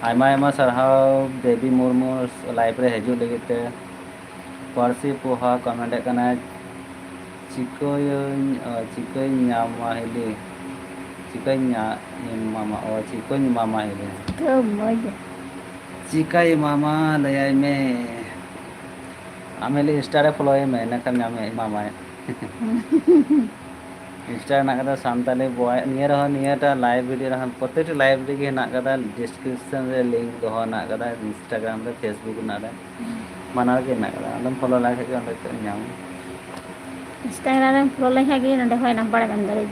आयमा आयमा सरहाव देवी मुर्मू लाइव रे हजू लगे ते पारसी पोहा कमेंट कना चिकन ᱧᱟᱢᱟ ᱦᱤᱞᱤ चिकन मामा ओ चिकन मामा हिले ke moy चिकाई मामा लयाई में आमेले इंस्टा रे फॉलो में ना कर नामे मामा इंस्टा ना कदा सांताली बॉय नियर हो नियरटा लाइव वीडियो रहा प्रत्येक लाइव रे गे ना कदा डिस्क्रिप्शन रे लिंक दो ना कदा इंस्टाग्राम रे फेसबुक ना रे माना के ना कदा आलम फॉलो लाइक के अंदर के नाम Instagram follow lagi nande hoy nampare kan dari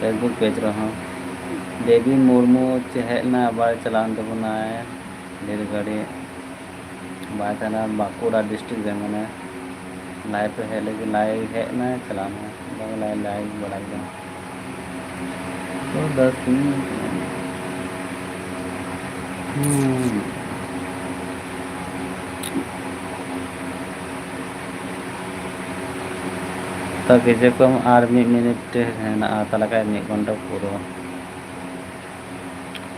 Facebook page रहा देवी मुर्मू चेहना बार चलान तो बनाए ढेर गाड़ी बात है ना बांकुड़ा डिस्ट्रिक्ट में मैंने लाइव पे है लेकिन लाइव है ना चलाना लाइव लाइव बढ़ाई तो 10 मिनट तो किसी को आर मिनट है ना तला का 1 घंटा पूरा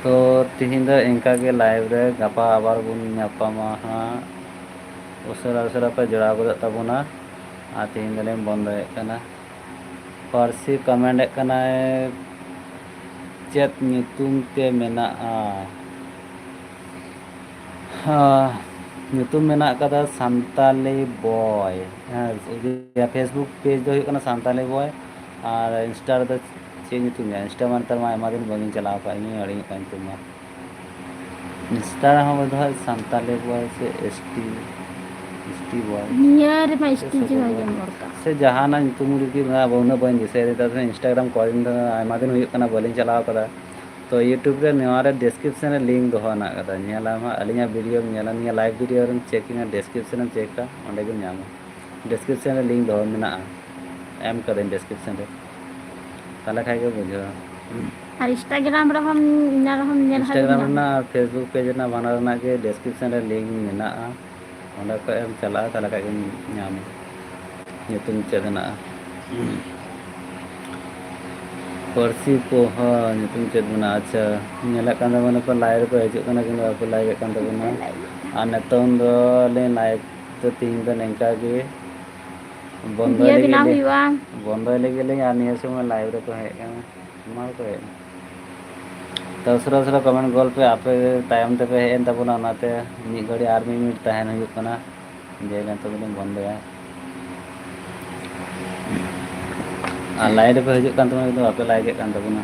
तो तीन दो इनका के लाइव रे गपा आबार बुन ᱧᱟᱯᱟᱢᱟ उसरा पे जोड़ा को तबुना आ तीन दले बंद कना पारसी कमेंट कना चेत ᱧᱩᱛᱩᱢ ते मेनाआ ᱧᱩᱛᱩᱢ मेना कदा सांताली बॉय फेसबुक पेज दो कना सांताली बॉय और इंस्टा रे चे ᱧᱩᱛᱩᱢ इंस्टा मान तर मा दिन बगिन चलाव का इन अड़ी का ᱧᱩᱛᱩᱢ इंस्टाग्राम हम बधाय सांताली बॉय से एसटी एसटी बॉय निया रे मा से स्टीज सोको मा बॉय जम का से जहाना तुम रुकी ना बहुना बन दिसे रे इंस्टाग्राम कॉलिंग आयमा दिन हुई कना बलिंग चलाव कदा तो यूट्यूब रे नेवा रे डिस्क्रिप्शन रे लिंक दोहा ना कदा नेला मा अलिया वीडियो नेला निया लाइव वीडियो रे चेकिंग डिस्क्रिप्शन रे चेक का ओंडे के ᱧᱟᱢᱟ डिस्क्रिप्शन रे लिंक दोहा मेना एम करें डिस्क्रिप्शन रे ताला खाई के बुझो और इंस्टाग्राम रे हम इना रे हम नेल हाय इंस्टाग्राम ना ना फेसबुक पेज ना बानर ना के डिस्क्रिप्शन रे लिंक मेना ओंडे को एम चला ताला खाई के ᱧᱟᱢᱟ nyutum चेदना पर्सी पोहा nyutum चेदना अच्छा नेला कांदा बना पर लाइव पे हिजुग कना किन आप लाइव कांदा बना आ नतों दो ले लाइव तो तीन तो नेंका के बंदो वीडियो लेगे बिना ले हुआ बंदो लेगे ले आ निया समय लाइव रे को है मार को है तो उसरा कमेंट गोल पे आपे टाइम ते पे एन तबना नाते मी घड़ी आर मिनट तहन हुई कना जे ना तो बंदो है और लाइट पे हिजुग कान तमा तो आपे लाइक कान तबना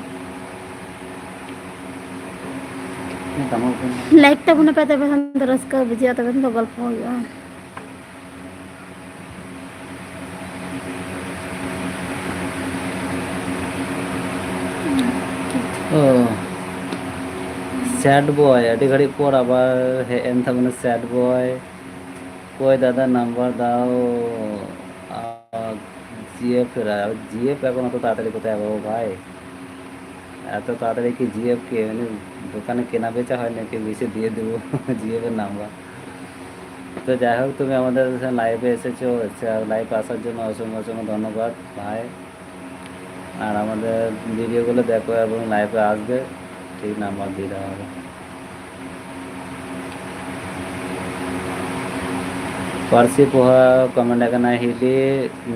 लाइक तबना पे तबे हम रस्का बुझिया तबे तो गल्प होया ओ सैड बॉय अडी घड़ी पर आबार हे एन तबना सैड बॉय कोई दादा नंबर दाओ জিএফ জিএফ এখন অত তাড়াতাড়ি কোথায় পাবো ভাই এত তাড়াতাড়ি কি জিএফ কে মানে দোকানে কেনা বেচা হয় নাকি বেশি দিয়ে দেবো জিএফের নাম্বার তো যাই হোক তুমি আমাদের লাইভে এসেছো লাইভে আসার জন্য অসংখ্য অসংখ্য ধন্যবাদ ভাই আর আমাদের ভিডিওগুলো দেখো এবং লাইভে আসবে ঠিক নাম্বার দিয়ে দেওয়া হবে पारसी पोहा कमेंट करना हिली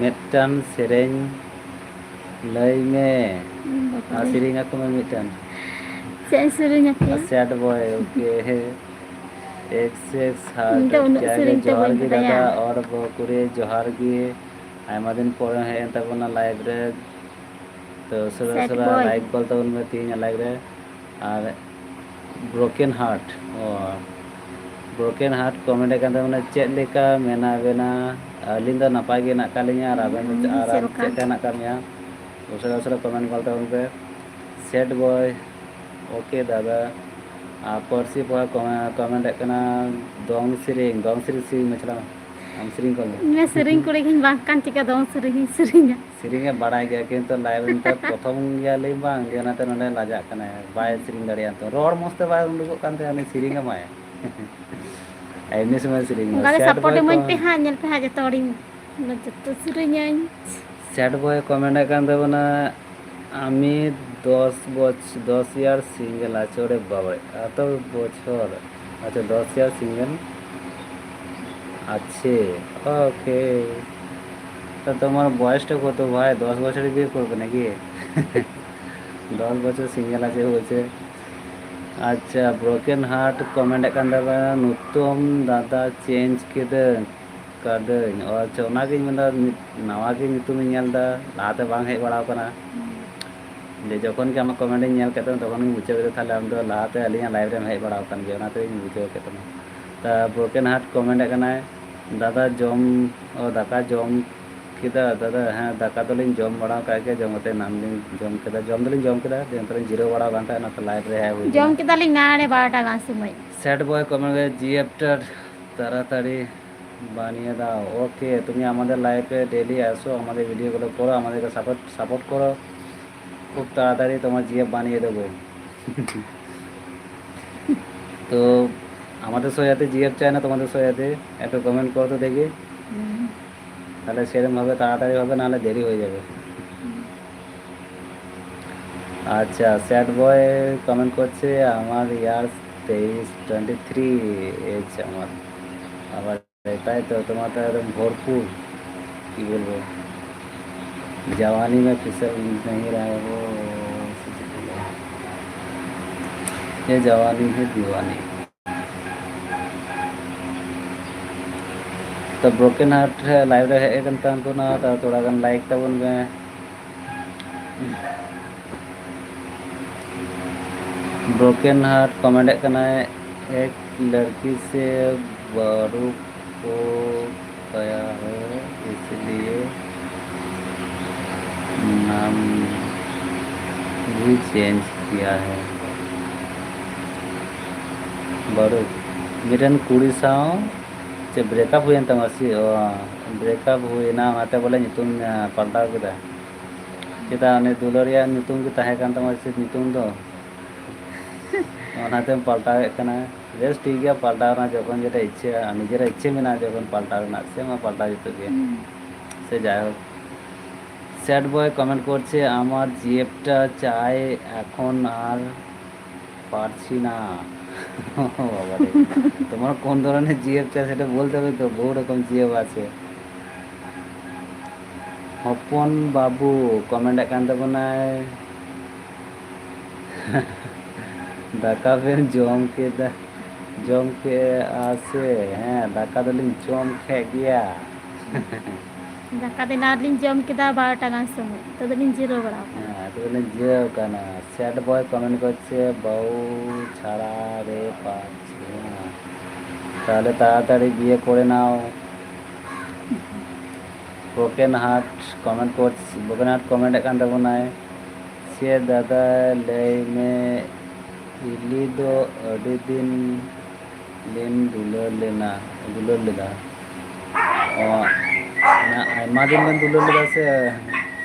मिटन सेरेंग लई में सेरेंग को में मिटन सेरेंग के sad boy okay x heart जागे जोहार की दादा और बकुरे जोहार की आयमा दिन पर है तबना लाइव रे तो सुरा सुरा लाइक बोल तो उनमें तीन लाइव रे और ब्रोकन हार्ट और ब्रोकन हार्ट कमेंट करते मैंने चेक लेका मेना बेना अलिंग दा नपाय गे ना कालिया और आबेन और चेक ना कामिया उसरा उसरा कमेंट करते उन पे सेट बॉय ओके दादा पर्सी बॉय कमेंट करना दोंग सिरिंग मचला हम सिरिंग को मैं सिरिंग को लेकिन बांकान चिका दोंग सिरिंग है बड़ा गया किंतु लाइव इंटर प्रथम गया ले बांग जेना ते नने लाजा कने बाय सिरिंग दड़िया तो रोड मस्त बाय उंडुको कांते अनि सिरिंग माय एमनी समय सिरिंग गाले सपोर्ट मन पे हा नेल पे हा जतोड़ी जतो सिरिंग सैड बॉय कमेंट कान देबना आमी 10 ইয়ার সিঙ্গেল আছে ওরে বাবা এত বছর আচ্ছা 10 ইয়ার সিঙ্গেল আছে ওকে তো তোমার বয়সটা কত ভাই 10 বছরে বিয়ে করবে নাকি 10 বছর সিঙ্গেল আছে বলছে अच्छा ब्रोकन हार्ट कमेंट कान देबा नतुम दादा चेंज कादन और अच्छा ओनागे मेना नवा के नितुम नेलदा लाते बांग हे बड़ा कना जे जखन के हम कमेंट नेल केतन तखन बुझे के थाले हम दो लाते अलिया लाइव रे हे बड़ा कन गे ओनाते बुझे केतन ता ब्रोकन हार्ट कमेंट कना दादा जम और दाका जम किदा दादा हाँ दाका दलिन जम बड़ा काके जमते नाम दिन जम केदा जम दलिन जम केदा देंतर जीरो बड़ा गांता ना तो लाइव रे है जम केदा लिन नाड़े 12টা গান সময় सेट बॉय कमेंट गे जीएफटर তাড়াতাড়ি বানিয়ে দাও ওকে তুমি আমাদের লাইভে ডেইলি আসো আমাদের ভিডিওগুলো করো আমাদেরকে সাপোর্ট করো খুব তাড়াতাড়ি তোমার জিএফ বানিয়ে দেবো তো আমাদের সহায়তে জিএফ চাই না তোমাদের সহায়তে একটু কমেন্ট করো তো দেখি তাহলে সেরকমভাবে তাড়াতাড়ি হবে নাহলে দেরি হয়ে যাবে আচ্ছা স্যাড বয় কমেন্ট করছে আমার ইয়ার 23 এজ আমার আবার তাই তো তোমার তো একদম ভরপুর কি বলবো जवानी में फिसल नहीं रहा वो ये जवानी है दीवानी तो ब्रोकन हार्ट है लाइव रे है गंतन को ना तो थोड़ा गन लाइक तबन में ब्रोकन हार्ट कमेंट करना है एक लड़की से बारू हो गया है इसलिए नाम भी चेंज किया है बारू मिरन कुड़ी साव चे ब्रेकअप हुई तमा सी ब्रेकअप हुई ना आते बोले नितुम पलटाव केदा चेदा ने दुलरिया नितुम के ताहे कान तमा सी नितुम दो ओनाते पलटाव कना बेस ठीक गया पलटाव ना जखन जेटा इच्छा निजेरा इच्छा मेना जखन पलटाव ना से मा पलटाव जितो गया से जाय হোক স্যাড বয় কমেন্ট করছে আমার জিএফটা চাই এখন আর পারছি না বাবারে তোমার কোন ধরনের জিএফ চাই সেটা বলতে হবে তো বহু রকম জিএফ আছে হপন বাবু কমেন্ট একান তাবনায় দাকা ফের জম কে আসে হ্যাঁ দাকা দলিং জম খে গিয়া दाका दिन आरलिन जम केदा 12टा गान समय तो दिन जिरो बड़ा হ্যাঁ তো বলে জিও কানা স্যাড বয় কমেন্ট করছে বউ ছাড়া রে পাচ্ছি না তাহলে তাড়াতাড়ি বিয়ে করে নাও ব্রোকেন হার্ট কমেন্ট করছি ব্রোকেন হার্ট কমেন্ট একান তাবনায় সে দাদা লেই মে ইলি দো আডি দিন লেন দুলর লেদা ও ना आयमा दिन बन दुलर लेदा से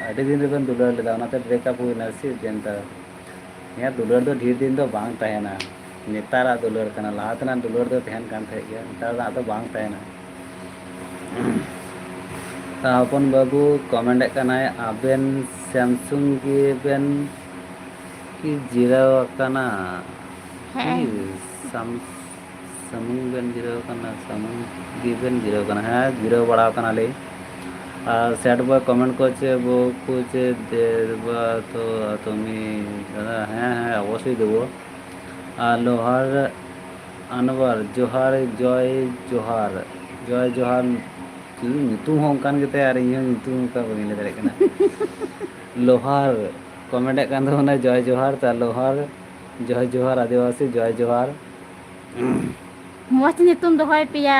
अड़ी दिन रे बन दुलर लेदा ओनाते ब्रेकअप हुई ना सी जेंता या दुलर दो ढेर दिन दो बांग तहेना नेतारा दुलर कना लातना दुलर दो तहन कान थे गया नेतारा दो बांग तहेना अपन बाबू कमेंट कनाय आबेन सैमसंग की बेन की जीरो कना समूह बेन जीरो कना समूह गिबेन जीरो कना है जीरो बड़ा कना ले আর স্যাড বয় কমেন্ট করছে বউকে যে দেবা তো তুমি দাদা হ্যাঁ হ্যাঁ অবশ্যই দেবো আর লোহার আনবার জোহার জয় জোহার কি নিতুম হᱚᱸ ᱚᱱᱠᱟᱱ ᱜᱮᱛᱟᱭ ᱟᱨ ᱤᱧ ᱦᱚᱸ ᱧᱩᱛᱩᱢ ᱚᱱᱠᱟ ᱵᱟᱹᱧ ᱞᱟᱹᱭ ᱫᱟᱲᱮᱭᱟᱜ ᱠᱟᱱᱟ লোহার কমেন্ট এ কান তাবᱚᱱᱟ জয় জোহার তা লোহার জয় জোহার আদিবাসী জয় জোহার मोच नितुम दोहय पिया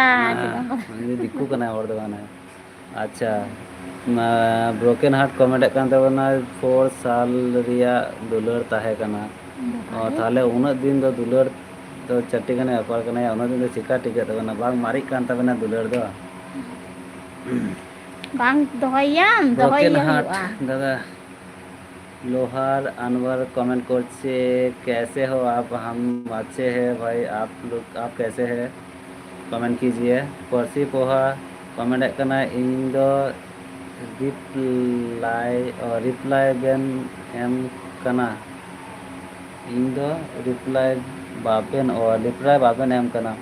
दिक्कू कना हर दो गाना अच्छा ब्रोकेन हार्ट कमेंट कान ताबना 4 साल रिया दुलर ताहे कना और ताले उना दिन दो दुलर तो चट्टी कने अपार कने उना दिन दो चिका टिके ताबना बाग मारी कान ताबना दुलर दो बांग दोहयाम ब्रोकेन हार्ट दादा लोहार अनवर कमेंट करछे कैसे हो आप हम अच्छे हैं भाई आप लोग आप कैसे हैं कमेंट कीजिए परसी पोहा कमेंट करना इन दो रिप्लाई बेन एम कना इन दो रिप्लाई बाबेन और रिप्लाई बाबेन एम कना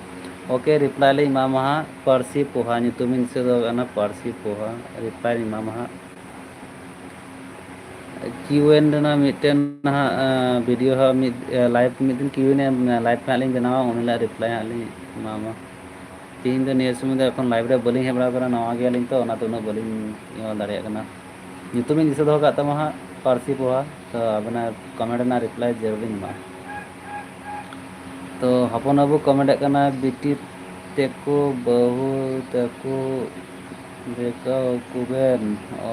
ओके रिप्लाई ले मामा परसी पोहा नितुमिन से दो कना परसी पोहा रिप्लाई मामा क्यूएन ना मिटेन वीडियो हा लाइव मिदिन क्यूएन लाइव में आलिन बनावा उनला रिप्लाई आलिन मामा तीन दिन ये समय दो এখন লাইভ রে বলিং হেবড়া করা নওয়া গেলিন তো না তো না বলিং ইয়া দাঁড়িয়ে কানা নিতুমিন দিছে দো কাতা মহা পারসি পোহা তো আপনা কমেন্ট না রিপ্লাই জরুরি মা तो हपन बाबू कमेंट करना बिटी तेको बहु तेको देखो कुबेन ओ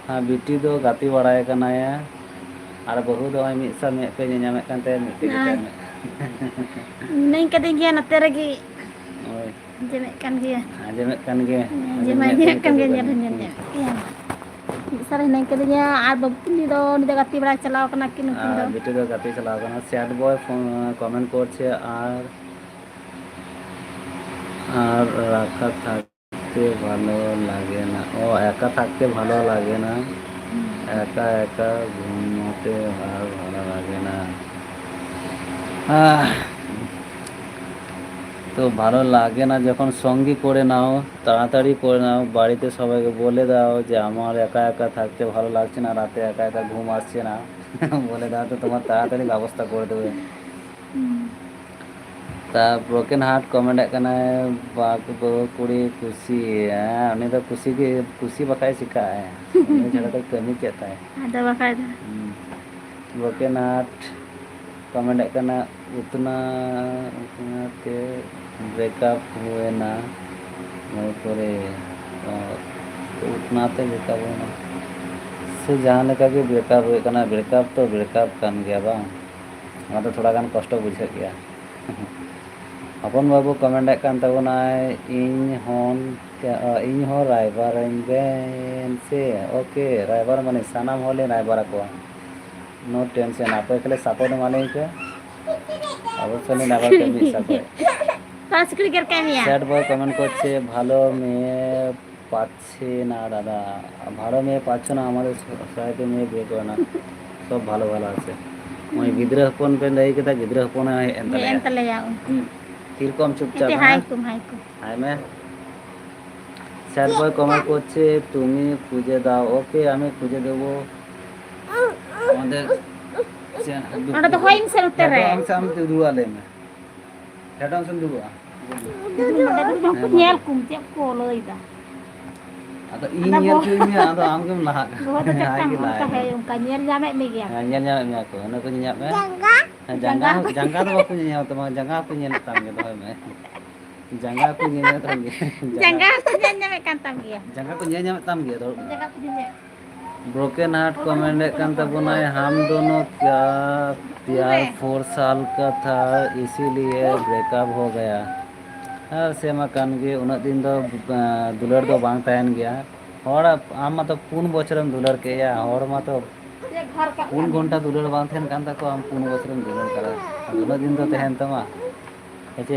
हाँ बिटी दो गाती बड़ाए करना है और बहु दो मिट सा में पे ᱧᱟᱢᱮ kan te मिट के नहीं कदे गया न तेरे की जेमे kan गया जेमे kan गे जेमे kan गया nyel ya सारे नहीं कदे गया आर बबती नि दो गाती बड़ा चलाओ कना किन दो बिटी दो गाती चलाओ कना सैड बॉय कमेंट করছে আর রাখা থাকতে ভালো লাগে না ও একা থাকতে ভালো লাগে না একা একা ঘুমোতে ভালো লাগে না তো ভালো লাগে না যখন সঙ্গী করে নাও তাড়াতাড়ি করে নাও বাড়িতে সবাইকে বলে দাও যে আমার একা একা থাকতে ভালো লাগছে না রাতে একা একা ঘুম আসছে না বলে দাও তো তোমার তাড়াতাড়ি ব্যবস্থা করে দেবে ता ब्रोकेन हार्ट कमेंट करना है बाक कुड़ी खुशी है उन्हें तो खुशी बकाए सिखा है उन्हें जरा तो कमी कहता है ada bakal broken heart comment करना उतना उतना के ब्रेकअप हुए ना मैं करे तो उतना ते ब्रेकअप हुए ना से जहाँ लेका के ब्रेकअप हुए करना ब्रेकअप तो ब्रेकअप कान गया बांग ᱚᱱᱟ ᱫᱚ ᱛᱷᱚᱲᱟ ᱜᱟᱱ ᱠᱚᱥᱴᱚ ᱵᱩᱡᱷᱟᱹᱜ ᱜᱮᱭᱟ ᱦᱚᱯᱚᱱ ᱵᱟᱹᱵᱩ ᱠᱚᱢᱮᱱᱴ ᱮᱫ ᱠᱟᱱ ᱛᱟᱵᱚᱱᱟᱭ ᱤᱧ ᱦᱚᱸ ᱨᱟᱭᱵᱟᱨᱟᱹᱧ ᱵᱮᱱ ᱥᱮ ᱳᱠᱮ ᱨᱟᱭᱵᱟᱨ ᱢᱟᱱᱮ ᱥᱟᱱᱟᱢ ᱦᱚᱲ ᱞᱤᱧ ᱨᱟᱭᱵᱟᱨ ᱟᱠᱚᱣᱟ नो टेंशन आप खाली सपोर्ट माने पे অবশ্যই নিন আবার কেমনি সাপোর্ট পাঁচকুড়ি কে কামিয়া স্যাড বয় কমেন্ট করছে ভালো মেয়ে পাচ্ছে না দাদা ভালো মেয়ে পাচ্ছে না আমাদের সোসাইটি মেয়ে বিয়ে করে না সব ভালো ভালো আছে ওই গিদ্রা হপন পে লাই কেতা গিদ্রা হপন এন্তালেয়া কিরকম চুপচাপ হাই কুম হাই মে স্যাড বয় কমেন্ট করছে তুমি খুঁজে দাও ওকে আমি খুঁজে দেবো আমাদের ওটা তো হইম সে উত্তর রে हम शाम के दुआ ले में हेडम से दुआ nyel kum tiap ko loy da ada ini yang cuy nya ada am kem lah gua ta tak ta he yung kanyel jame me gya nyal nyal nya ko na ko nyap me jangga jangga to aku nya to jangga aku nya tam ge do me jangga aku nya tam ge jangga me kan tam gya jangga ko nya tam ge do jangga ku nya broken heart comment करता बोना है हम दोनों क्या प्यार 4 साल का था इसीलिए ब्रेकअप हो गया हाँ से कान गे उन दिन दो दुलर दो बांग तहन गया और आम मा तो 4 बछरम दुलर के या और मा तो 4 घंटा दुलर बांग तहन कान तको आम 4 बछरम दुलर करा उन दिन दो तहन तमा हेचे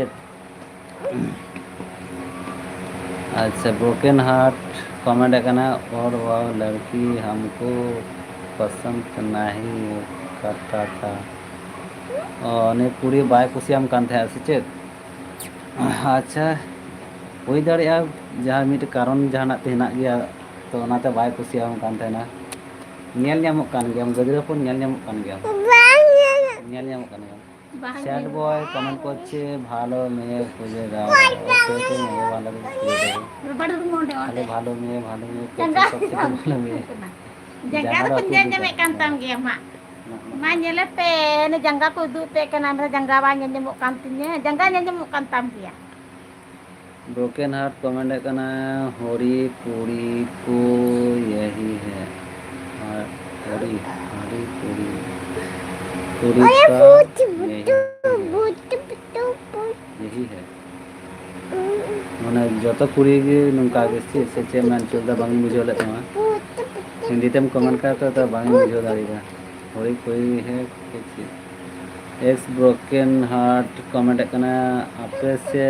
अच्छा ब्रोकन हार्ट कमेंट करना और वह लड़की हमको पसंद नहीं करता था ने पूरी बाय कुसियाम कान थे से चेत अच्छा हुई दाड़िया जहाँ मिट कारण जहाना तेना गया तो ओनाते बाय कुसियाम कान थे ना नेल ᱧᱟᱢᱚᱜ कान गया गदरा फोन नेल ᱧᱟᱢᱚᱜ कान गया नेल ᱧᱟᱢᱚᱜ कान गया सैड बॉय कमेंट করছে ভালো মেয়ে খুঁজে দাও ওকে তো মেয়ে ভালো খুঁজে দাও ভালো ভালো মেয়ে সবচেয়ে ভালো মেয়ে jangga ku nya jame kan tam gya ma ma nyele pe ne jangga ku du pe kana ma jangga ba nya nyamuk kan tinya jangga nya nyamuk kan tam gya broken heart comment करना होरी पूरी को यही है होरी होरी पूरी पूरी का यही है माने जतो पूरी गे नुका गे से चे मन चलदा बांग बुझो ले तमा हिंदी तेम कमेंट करता तो बांग बुझो दाड़ीगा होरी कोई है कुछ एक्स ब्रोकन हार्ट कमेंट करना आपे से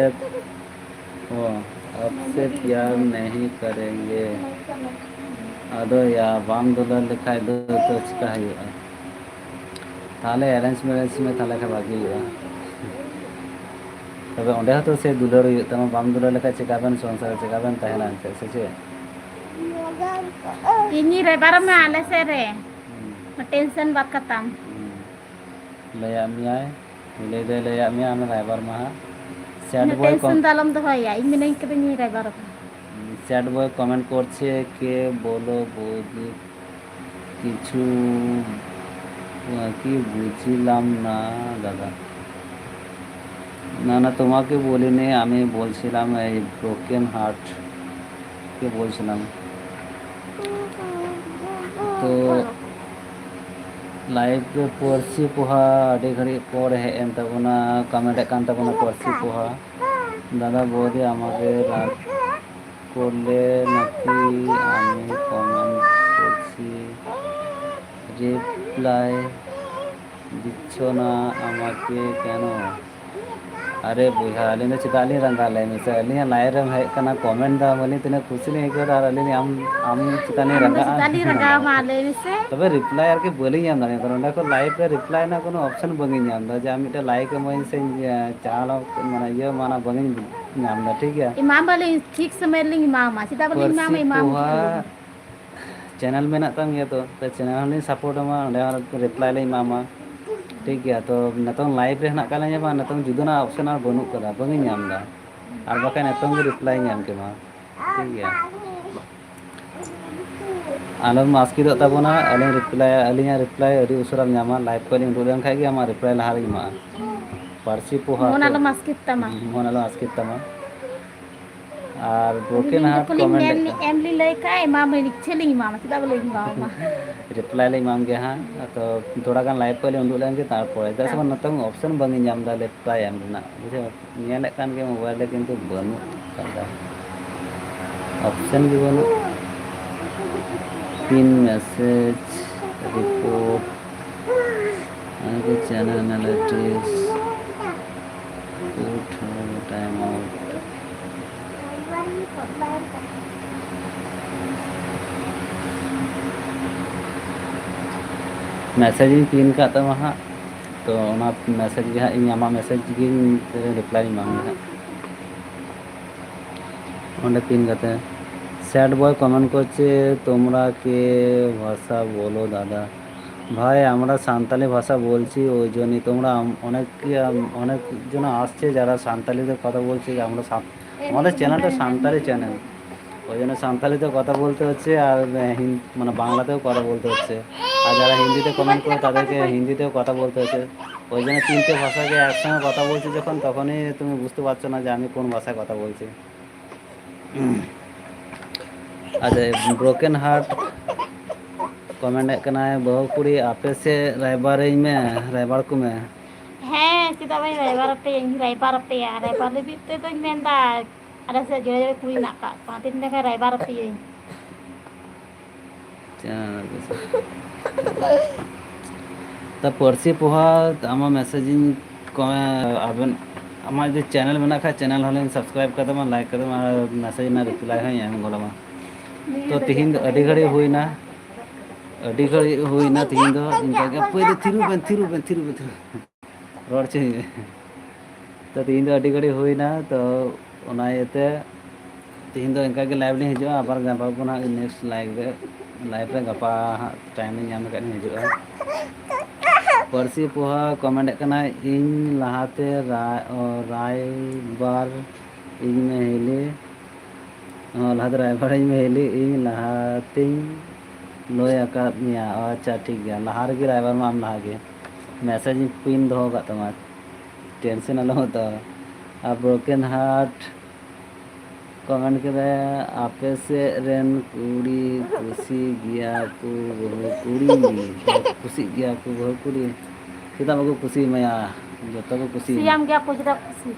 आपसे प्यार नहीं करेंगे अदो या बाम दुलर लिखा दो तो चिका हुआ ताले अरेंज मैरेज में ताले का बाकी हुआ तब ओंडे तो से दुलर हुई तम बाम दुलर लिखा चिकाबन संसार चिकाबन तहना से चे ini re baram me ale se re tension बात खत्म लया मिया ले दे लया मिया हम राइबर मा सैड बॉय टेंशन दालम दो होया इन नहीं कदे नि रे बार सैड बॉय कमेंट করছে কে বলো বৌদি কিছু কি বুঝিলাম না দাদা না না তোমাকে বলিনি আমি বলছিলাম এই ব্রোকেন হার্ট কে বলছিলাম तो लाइव पे पर्सी पोहा अडे घड़ी पर है एम तबना कमेंट कान तबना पर्सी पोहा दादा बोदी আমাকে রাগ করলে নাকি আমি কমেন্ট করছি রিপ্লাই দিচ্ছ না আমাকে কেন अरे बुझा अली चिताली रंगा ले में से अली लाइव रे है कना कमेंट दा मनी तने खुशी नहीं कर और अली हम चितानी रंगा चिताली रंगा माले से तबे रिप्लाई यार के बोली हम ना करो को लाइव पे रिप्लाई ना कोनो ऑप्शन बंगी नाम दा जा मिटे लाइक मन से चालो माने ये माना बंगी नाम दा ठीक है इमाम वाले ठीक समय लिंग इमाम चिता वाले इमाम चैनल में ना तम ये तो चैनल ने सपोर्ट मा रिप्लाई ले इमाम ठीक है तो नतों लाइव रे हना काले मा नतों जुदना ऑप्शन आर बनू करा बंगी नाम दा और बाका नतों रिप्लाई नाम के मा ठीक है आलम आस्किदोग ताबोना अलिंग रिप्लाई अड़ी उसरा नामा लाइव को लिंक उडुक खाय गे आमा रिप्लाई लहा रे मा पारसी पोहा मन तो आलो मास्कित तमा मन आलम आस्किद तामा और अभी ब्रोकन लिंक हार्ट को लिंक कमेंट एम ली लय का मा मैं छेली मा चदा बोले मा रिप्लाई ले इमाम के हाँ तो थोड़ा गान लाइव को ले उडुक लेंगे तारपरे दस बार नतंग ऑप्शन बंगी नाम दा रिप्लाई एम रना बुझे नेले कान के मोबाइल ले किंतु बनु कादा ऑप्शन भी बनु पिन मैसेज रिपोर्ट आगे channel analytics put time out messaging pin का तमा हाँ तो मैसेज गे हाँ आमा मैसेज गे रिप्लाई मांगे हाँ पिन करते सैड बॉय कमेंट करছে তোমরা কে ভাষা বলো দাদা ভাই আমরা সান্তালি ভাষা বলছি ওই জন্যই তোমরা অনেকজন আসছে যারা সান্তালিতে কথা বলছে আমরা আমাদের চ্যানেলটা সান্তালি চ্যানেল ওই জন্য সান্তালিতে কথা বলতে হচ্ছে আর মানে বাংলাতেও কথা বলতে হচ্ছে আর যারা হিন্দিতে কমেন্ট করে তাদেরকে হিন্দিতেও কথা বলতে হচ্ছে ওই জন্য তিনটে ভাষাকে একসঙ্গে কথা বলছি যখন তখনই তুমি বুঝতে পারছো না যে আমি কোন ভাষায় কথা বলছি अच्छा ब्रोकन हार्ट कमेंट करना है बहु कुड़ी आपे से रायबार में रायबार को में ᱦᱮᱸ ᱪᱮᱫᱟᱜ ᱵᱟᱹᱧ ᱨᱟᱭᱵᱟᱨ ᱟᱯᱮᱭᱟ ᱤᱧ ᱨᱟᱭᱵᱟᱨ ᱟᱯᱮᱭᱟ ᱨᱟᱭᱵᱟर ᱞᱟᱹᱜᱤᱫ ᱛᱮᱫᱚᱧ ᱢᱮᱱᱫᱟ ᱟᱞᱮ ᱥᱮᱫ ᱡᱚᱲᱮ ᱡᱚᱲᱮ ᱠᱩᱲᱤ ᱢᱮᱱᱟᱜ ᱠᱟᱜ ᱠᱚᱣᱟ ᱛᱤᱱ ᱞᱮᱠᱟ ᱨᱟᱭᱵᱟर ᱟᱯᱮᱭᱟᱹᱧ तब परसी पोहा आमा मैसेजिंग को आबन आमा जो चैनल बना खा चैनल हलें सब्सक्राइब कर दमा लाइक कर दमा मैसेज ना रिप्लाई है यहाँ गोला तो तीन अड़ी घड़ी हुई ना तीन दो इनका क्या पहले थिरू रोड चाहिए तो तीन दो अड़ी घड़ी हुई ना तो उनायते तीन दो इनका के लाइव नहीं हिजुआ आबार गपा को ना नेक्स्ट लाइव रे गपा टाइम में नाम कर हिजुआ परसी पोहा कमेंट करना इन लहाते रायबार इन में हेली लहाते रायबार इन में हेली इन लहाते लोय आकाद मिया अच्छा ठीक गया लहार की रायबार में आम लहा के मैसेज पिन दो का तमार टेंशन अलो होता अब ब्रोकन हार्ट कमेंट करे आपे से रेन कुड़ी खुशी गया को बहु कुड़ी खुशी गया को बहु कुड़ी kita mau खुशी मैं जो तो खुशी siam gya ko jeda kusi